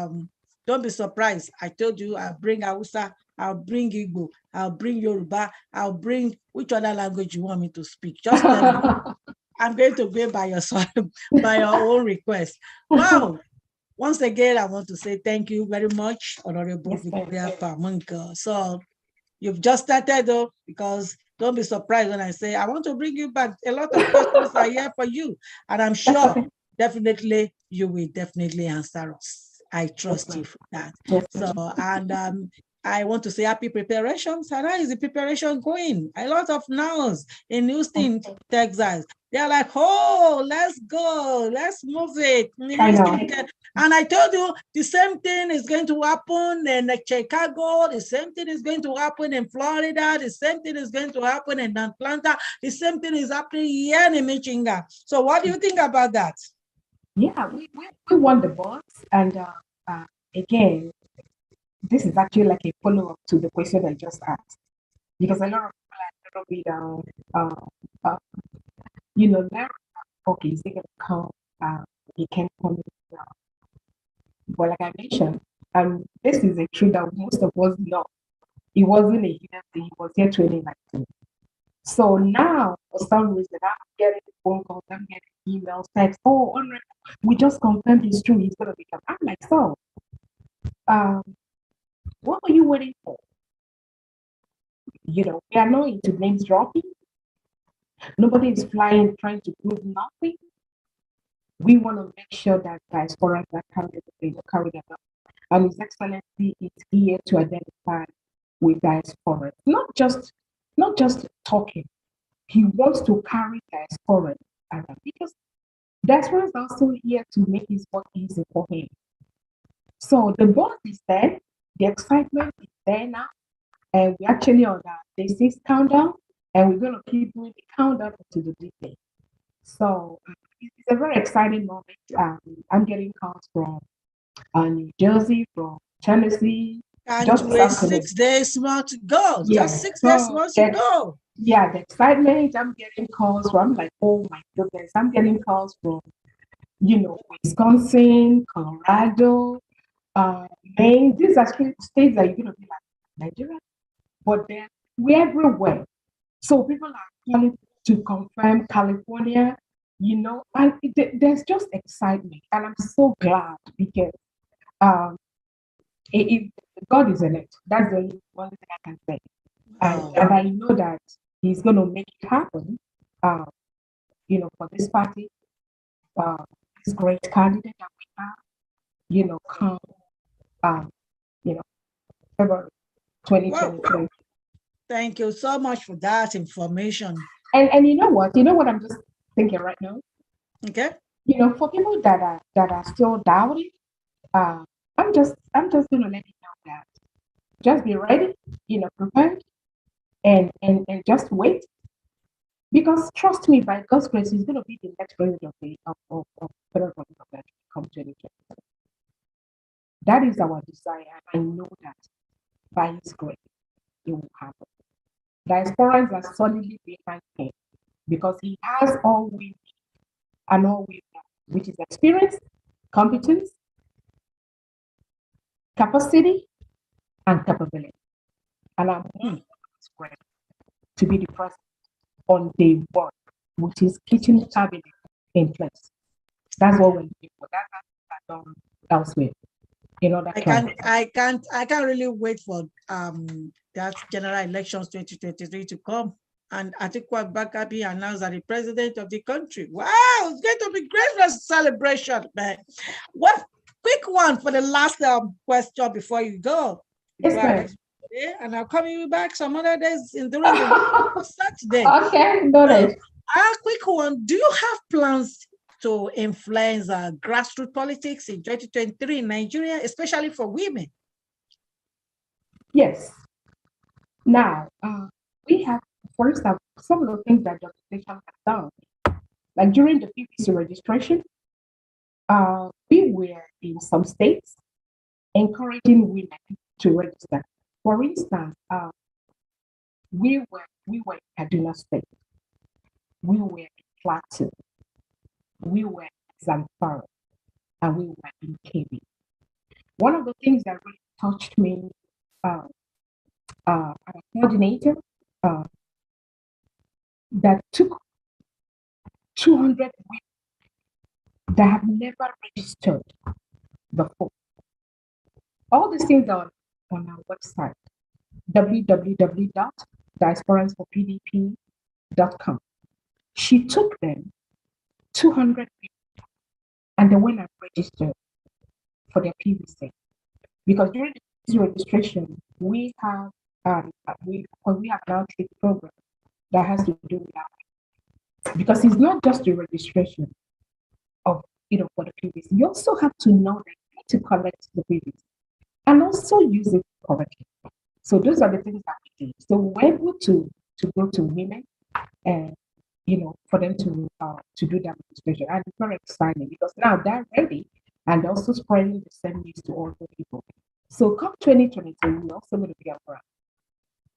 don't be surprised. I told you I'll bring Hausa, I'll bring Igbo, I'll bring Yoruba, I'll bring which other language you want me to speak. Just tell me. I'm going to go by your own request. Wow. Once again, I want to say thank you very much, Honorable Victoria Pamunka. So you've just started though, because don't be surprised when I say I want to bring you back. A lot of questions are here for you, and I'm sure definitely you will definitely answer us. I trust you for that. So, and I want to say happy preparations. And how is the preparation going? A lot of nows in Houston, Texas. They're like, oh, let's go, let's move it. And I told you the same thing is going to happen in Chicago, the same thing is going to happen in Florida, the same thing is going to happen in Atlanta, the same thing is happening here in Michigan. So what do you think about that? Yeah, we won the boss. And again, this is actually like a follow-up to the question I just asked. Because a lot of people are going to be okay, is he going to come? He can't come in. But like I mentioned, this is a truth that most of us know. It wasn't a hidden thing. He was here 2019. So now, for some reason, I'm getting phone calls, I'm getting emails, texts. Oh, we just confirmed it's true. He's going to become. I'm like, so, what are you waiting for? We are not into names dropping. Nobody is flying, trying to prove nothing. We want to make sure that diaspora that carry that up. And His Excellency is here to identify with diaspora. Not just talking. He wants to carry diaspora around because diaspora is also here to make his work easy for him. So the buzz is there, the excitement is there now, and we're actually on the day 6 countdown, and we're going to keep doing the countdown to the big day. So it's a very exciting moment. I'm getting calls from New Jersey, from Tennessee, Can't just this wait, afternoon. 6 days more to go. Yeah, Just 6 days so more to go. yeah, the excitement. I'm getting calls from like, oh my goodness, I'm getting calls from Wisconsin, Colorado, Maine. These are states that you're gonna be like Nigeria, but we're everywhere. So people are calling to confirm California, and there's just excitement, and I'm so glad because um, it, God is in it. That's the only one thing I can say, and I know that He's going to make it happen. Uh, for this party, uh, this great candidate that we have, come, um, you know, February Wow. 2023. Thank you so much for that information. And you know what? You know what I'm just thinking right now? Okay. For people that are still doubting, uh, I'm just gonna let you know that just be ready, prepared and just wait. Because trust me, by God's grace, he's gonna be the next president of Federal Republic of Nigeria come 2020. That is our desire. I know that by his grace it will happen. Diasporans are solidly behind him because he has all we need and all we want, which is experience, competence, capacity, and capability. And I'm more great to be the president on day one, which is kitchen cabinet in place. That's what we're looking for. That's not done elsewhere. I can't really wait for that general elections 2023 to come. And Atiku Abubakar be announced as the president of the country. Wow, it's going to be great celebration, man. What quick one for the last question before you go. It's good. And I'll call you back some other days during the week, Saturday. Okay, got it. A quick one. Do you have plans to influence grassroots politics in 2023 in Nigeria, especially for women? Yes. Now, we have, for instance, some of the things that the organization has done. Like during the PPC registration, we were in some states encouraging women to register. For instance, we were in Kaduna State, we were in Plateau, we were in Zamfara, and we were in Kebbi. One of the things that really touched me as a coordinator that took 200 women that have never registered before. All these things are on our website, www.diasporansforpdp.com. She took them 200 people and they went and registered for their PVC. Because during this registration, we have we have an outreach program that has to do with that. Because it's not just the registration of for the PVC. You also have to know that you need to collect the PVC and also use it correctly. So those are the things that we do. So we're able to go to women and for them to do that registration. And it's very exciting because now they're ready and also spreading the same news to all the people. So come 2022, we're also going to be around.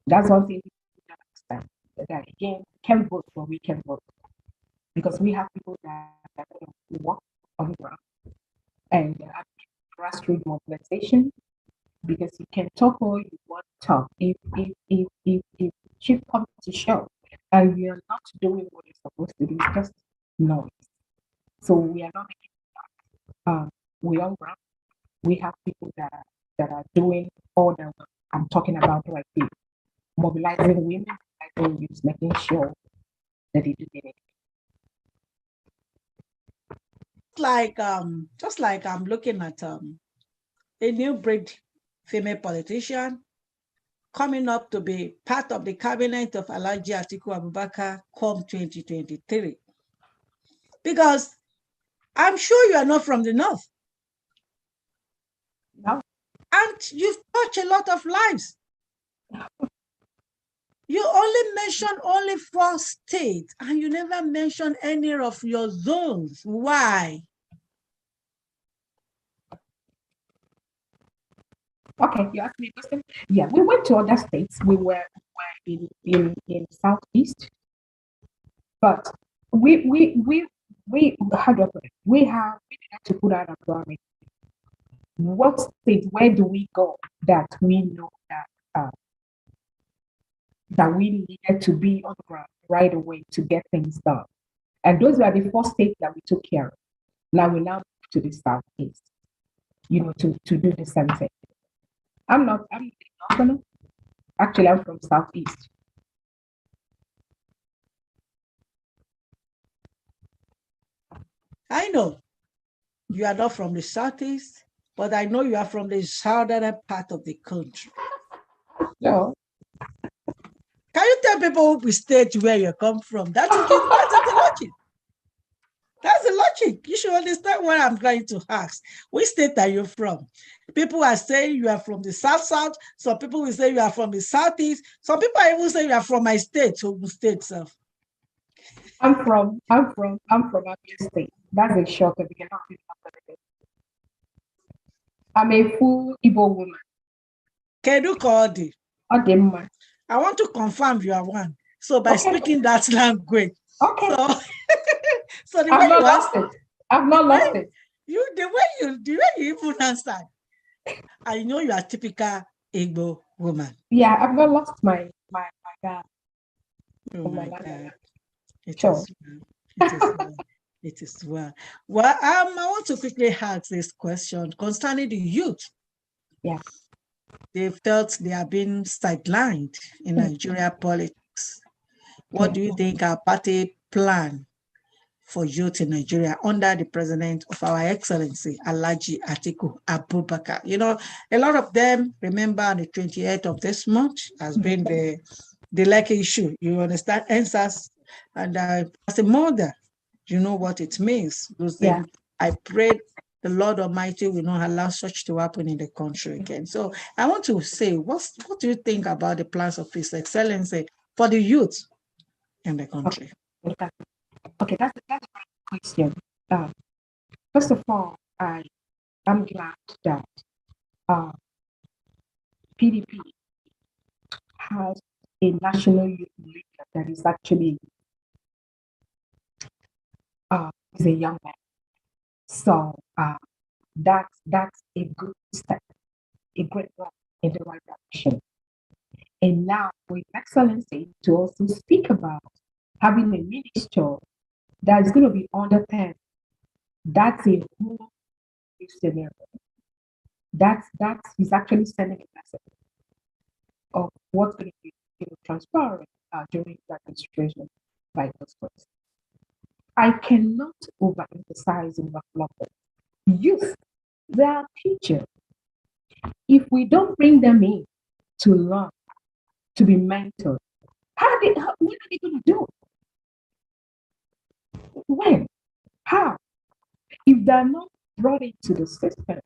That's one thing we understand. That again, we can vote, but we can vote. Because we have people that work on the ground and grassroots mobilization. Because you can talk all you want to talk. If chief comes to show and you're not doing what you're supposed to do, it's just noise. So we are not making that. We on ground. We have people that are doing all the work I'm talking about right here. Mobilizing women, making sure that they do it. Just like I'm looking at a new breed female politician coming up to be part of the cabinet of Alhaji Atiku Abubakar come 2023. Because I'm sure you are not from the north. No. And you've touched a lot of lives. You only mentioned only 4 states, and you never mentioned any of your zones. Why? Okay, you asked me a question. Yeah, we went to other states. We were in Southeast, but we how do I put it? We needed to put out a priority. What state? Where do we go that we know that we needed to be on the ground right away to get things done? And those were the 4 states that we took care of. Now we now move to the Southeast, to do the same thing. I'm the northerner. Actually, I'm from Southeast. I know you are not from the Southeast, but I know you are from the southern part of the country. No. Can you tell people which state where you come from? That is the logic. That's the logic. You should understand what I'm trying to ask. Which state are you from? People are saying you are from the South. Some people will say you are from the Southeast. Some people are even saying you are from my state, Ogun State self. I'm from Abia State. That's a shocker because I'm a full Igbo woman. Kedu Kodi. Odemma. I want to confirm you are one. So by speaking that language. Okay. So the I've way not you lost it. I've not lost it. The way you even answered, I know you are typical Igbo woman. Yeah, I've not lost my God. Oh my God. It Sure. is well. It is well. It is well. Well, I want to quickly ask this question concerning the youth. Yeah. They felt they are being sidelined in Nigeria politics. What do you think our party plan for youth in Nigeria under the president of our excellency, Alhaji Atiku Abubakar? You know, a lot of them remember on the 28th of this month has been the Lekki issue. You understand? Answers. And as a mother, you know what it means. Those things. I prayed the Lord Almighty will not allow such to happen in the country again. So I want to say, what do you think about the plans of His Excellency for the youth in the country? Okay, that's a great question. First of all, I'm glad that PDP has a national youth leader that is actually is a young man. So that's a good step, a great one in the right direction. And now, with excellency, to also speak about having a minister that is going to be under 10, that's a whole new scenario. That's he's actually sending a message of what's going to be transparent during that administration by those words. I cannot overemphasize enough that youth, they are teachers. If we don't bring them in to learn, to be mentored, what are they going to do? When? How? If they're not brought into the system,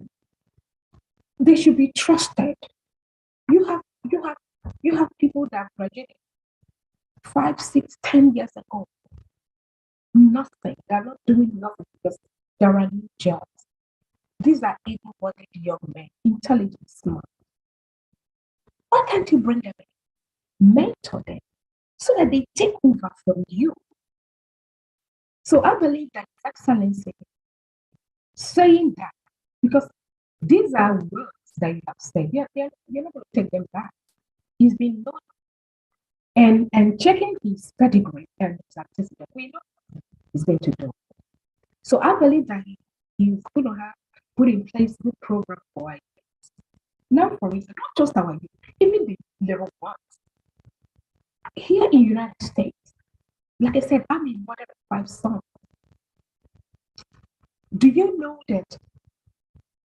they should be trusted. You have people that graduated 5, 6, 10 years ago. Nothing. They're not doing nothing because there are no jobs. These are able-bodied young men, intelligent, smart. Why can't you bring them in, mentor them, so that they take over from you? So I believe that His Excellency saying that, because these are words that you have said, you're not going to take them back. He's been known. And checking his pedigree and his antecedent, we know what he's going to do. So I believe that he's going to have put in place good program for our youth. Now, for instance, not just our youth, even the little ones. Here in the United States, like I said, I'm a mother of 5 sons. Do you know that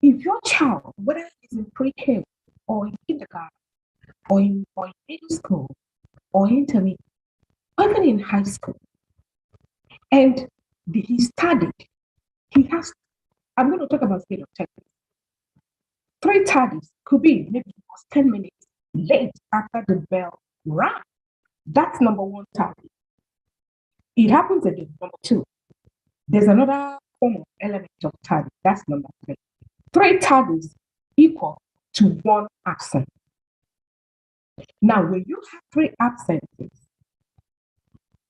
if your child, whether it's in pre-K or in kindergarten or in middle school or intermediate, or even in high school, and he studied, he has, I'm going to talk about state of Texas. 3 tardies could be maybe it was 10 minutes late after the bell rang. That's number one tardy. It happens again. Number two, there's another form of element of tardy. That's number three. 3 tardies equal to 1 absent. Now, when you have 3 absences,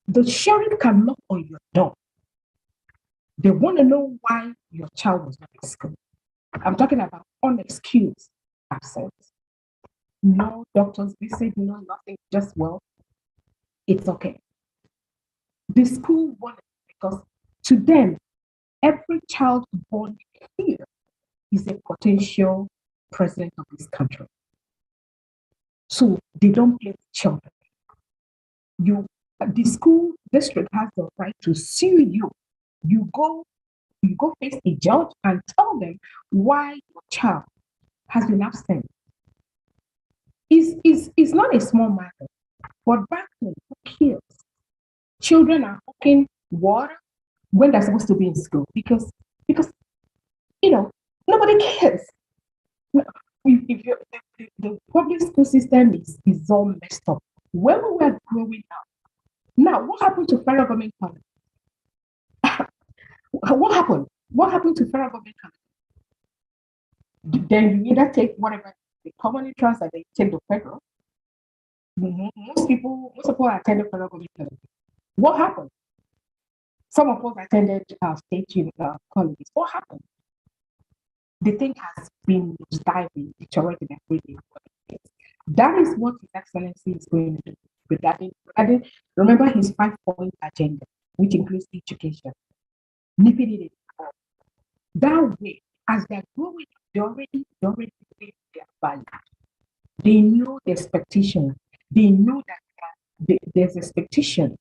the sheriff can knock on your door. They want to know why your child was not in school. I'm talking about unexcused absence. No doctor's visit, no nothing, just well, it's okay. The school wanted it because to them, every child born here is a potential president of this country. So they don't play with children. The school district has the right to sue you. You go face a judge and tell them why your child has been absent. It's not a small matter, but back then, who cares? Children are hawking water when they're supposed to be in school because nobody cares. If the public school system is all messed up. When we were growing up, now what happened to federal government college? What happened? What happened to federal government college? Then you either take whatever the common interest and they take the federal. Most people attended federal government college. What happened? Some of us attended state colleges. What happened? The thing has been diving, deteriorating every day. That is what His Excellency is going to do regarding remember his 5-point agenda, which includes education. Nipping it in. That way, as they're growing, they already know their value. They know the expectation. They know that there's expectation.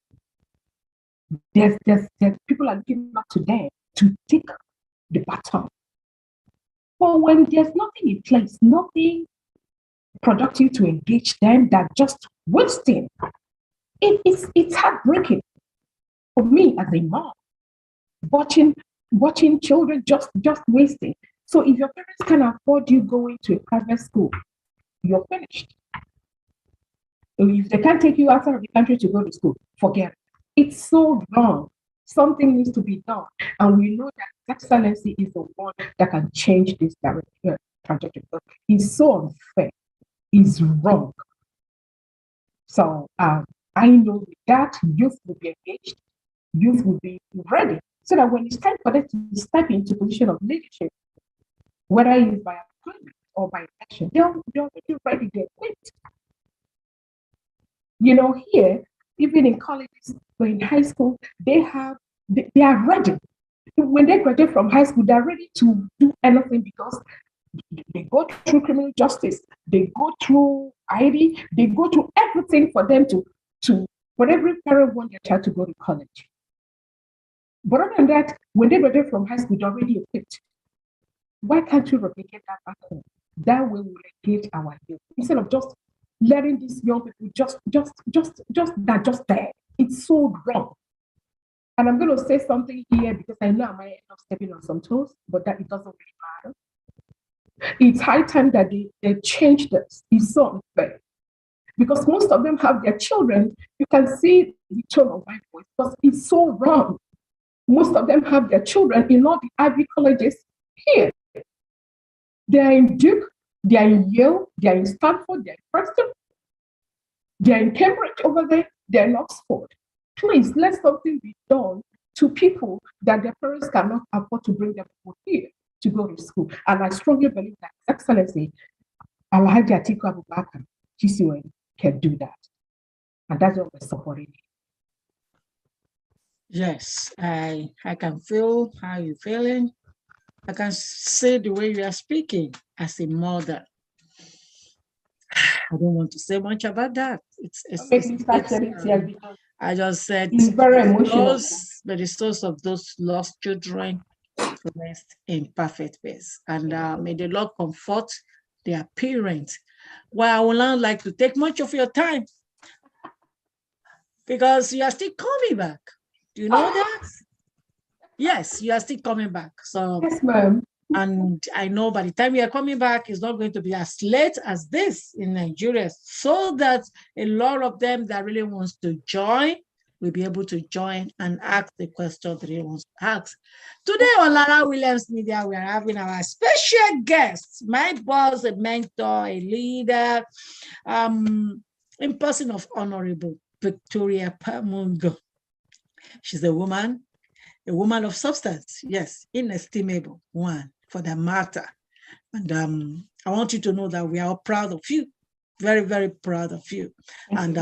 There's people are looking up to them to take the baton. But when there's nothing in place, nothing productive to engage them, that just wasting, it's heartbreaking for me as a mom, watching children just wasting. So if your parents can afford you going to a private school, you're finished. If they can't take you outside of the country to go to school, forget it. It's so wrong. Something needs to be done. And we know that Excellency is the one that can change this trajectory. It's so unfair. It's wrong. So I know that youth will be engaged, youth will be ready, so that when it's time for them to step into position of leadership, whether it's by appointment or by election, they're already ready, they're equipped. Here, even in colleges or in high school, they are ready. When they graduate from high school, they're ready to do anything because they go through criminal justice, they go through ID, they go through everything for them to for every parent want their child to go to college. But other than that, when they graduate from high school, they're already equipped. Why can't you replicate that back home? That way we'll engage our youth instead of just letting these young people just there. It's so wrong. And I'm going to say something here because I know I might end up stepping on some toes, but that it doesn't really matter. It's high time that they change this. It's so unfair. Because most of them have their children. You can see the tone of my voice because it's so wrong. Most of them have their children in all the Ivy colleges here. They are in Duke, they are in Yale, they are in Stanford, they are in Preston, they are in Cambridge over there, they are in Oxford. Please, let something be done to people that their parents cannot afford to bring them here to go to school. And I strongly believe that His Excellency, Alhaji Atiku Abubakar, GCON, can do that. And that's what we're supporting. Yes, I can feel how you're feeling. I can say the way you are speaking as a mother. I don't want to say much about that. I just said it's very emotional. The source of those lost children rest in perfect peace. And may the Lord comfort their parents. Well, I would not like to take much of your time because you are still coming back. Do you know that? Yes, you are still coming back. So yes, ma'am. And I know by the time we are coming back, it's not going to be as late as this in Nigeria, so that a lot of them that really wants to join will be able to join and ask the question that they want to ask. Today on Lara Williams Media, we are having our special guest, my boss, a mentor, a leader, in person of Honorable Victoria Pamungo. She's a woman of substance, yes, inestimable one for the matter. And I want you to know that we are proud of you, very, very proud of you. And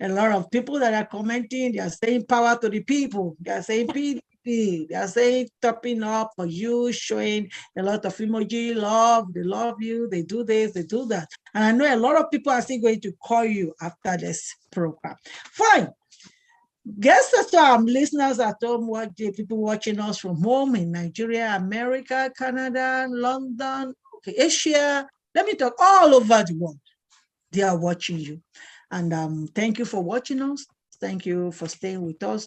a lot of people that are commenting, they are saying power to the people. They are saying PDP. They are saying topping up for you, showing a lot of emoji, love, they love you, they do this, they do that. And I know a lot of people are still going to call you after this program. Fine. Guests at listeners at home, people watching us from home in Nigeria, America, Canada, London, okay, Asia. Let me talk all over the world. They are watching you. And thank you for watching us. Thank you for staying with us.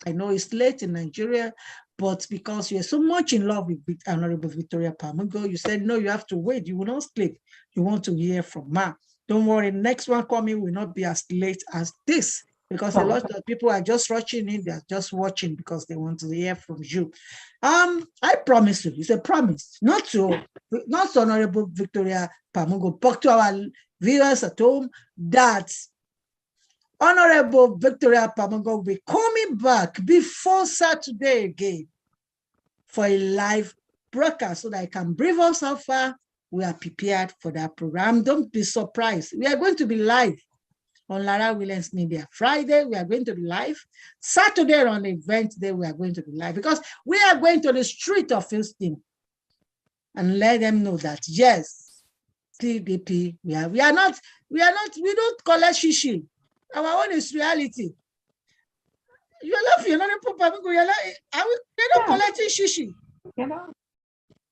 I know it's late in Nigeria, but because you're so much in love with Honorable Victoria Pamungo, you said, no, you have to wait. You will not sleep. You want to hear from Ma. Don't worry, next one coming will not be as late as this, because a lot of people are just rushing in. They're just watching because they want to hear from you. I promise you, it's a promise, not to Honorable Victoria Pamungo, but to our viewers at home, that Honorable Victoria Pamungo will be coming back before Saturday again for a live broadcast so that I can brief us how far we are prepared for that program. Don't be surprised. We are going to be live on Lara Williams Media. Friday, we are going to be live. Saturday, on the event day, we are going to be live, because we are going to the street of Houston and let them know that, yes, PDP, we don't collect shishi. Our own is reality. You're laughing, they don't collect shishi.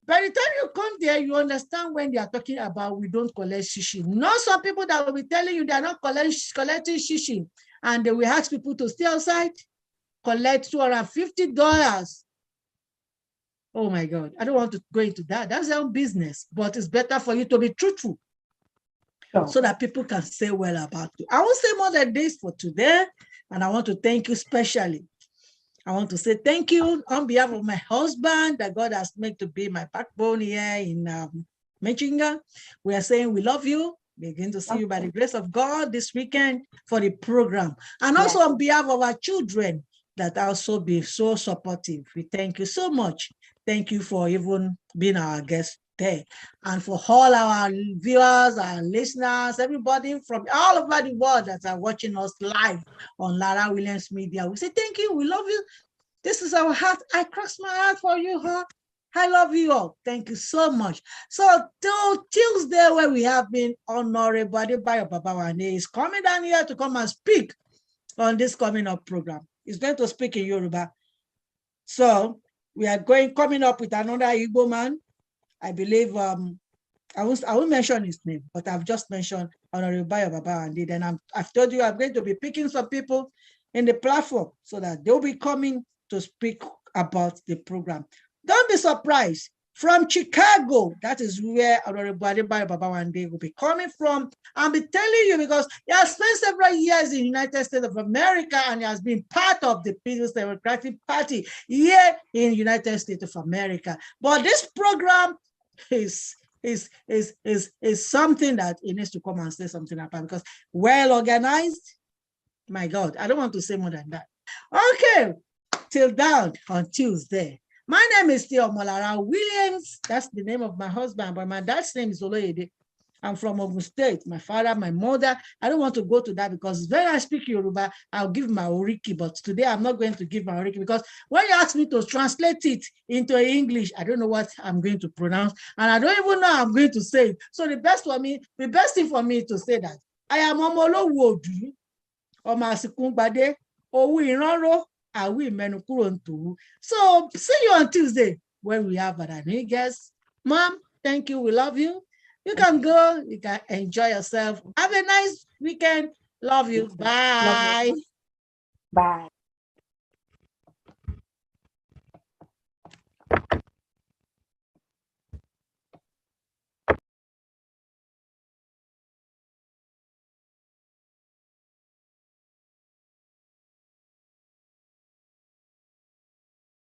By the time you come there, you understand when they are talking about we don't collect shishi. Not some people that will be telling you they are not collecting shishi, and they will ask people to stay outside, collect $250. Oh my God, I don't want to go into that. That's their own business, but it's better for you to be truthful so that people can say well about you. I won't say more than this for today, and I want to thank you specially. I want to say thank you on behalf of my husband that God has made to be my backbone here in Michigan. We are saying we love you. We're going to see you by the grace of God this weekend for the program. And also on behalf of our children that also be so supportive. We thank you so much. Thank you for even being our guest there. And for all our viewers, our listeners, everybody from all over the world that are watching us live on Lara Williams Media, we say thank you. We love you. This is our heart. I cross my heart for you, huh? I love you all. Thank you so much. So till Tuesday, where we have been Honorable Adebayo Babawande is coming down here to come and speak on this coming up program. He's going to speak in Yoruba. So we are coming up with another Igbo man. I believe I won't mention his name, but I've just mentioned Honorable Babawande. Then I've told you I'm going to be picking some people in the platform so that they'll be coming to speak about the program. Don't be surprised. From Chicago, that is where Honorable Adebayo Babawande will be coming from. I'll be telling you because he has spent several years in the United States of America, and he has been part of the People's Democratic Party here in the United States of America. But this program is something that he needs to come and say something about, because well organized. My God, I don't want to say more than that. Okay, till down on Tuesday. My name is still Omolara Williams. That's the name of my husband, but my dad's name is Oloyede. I'm from Ogun State. My father, my mother. I don't want to go to that because when I speak Yoruba, I'll give my Oriki, but today I'm not going to give my Oriki because when you ask me to translate it into English, I don't know what I'm going to pronounce, and I don't even know how I'm going to say it. So the best thing for me to say that I am Omolowodu, Omasikungbade, Owu Iranro, Awi Menukuro Ntu. So see you on Tuesday when we have our new guest. Mom, thank you. We love you. You can go. You can enjoy yourself. Have a nice weekend. Love you. Bye. Bye.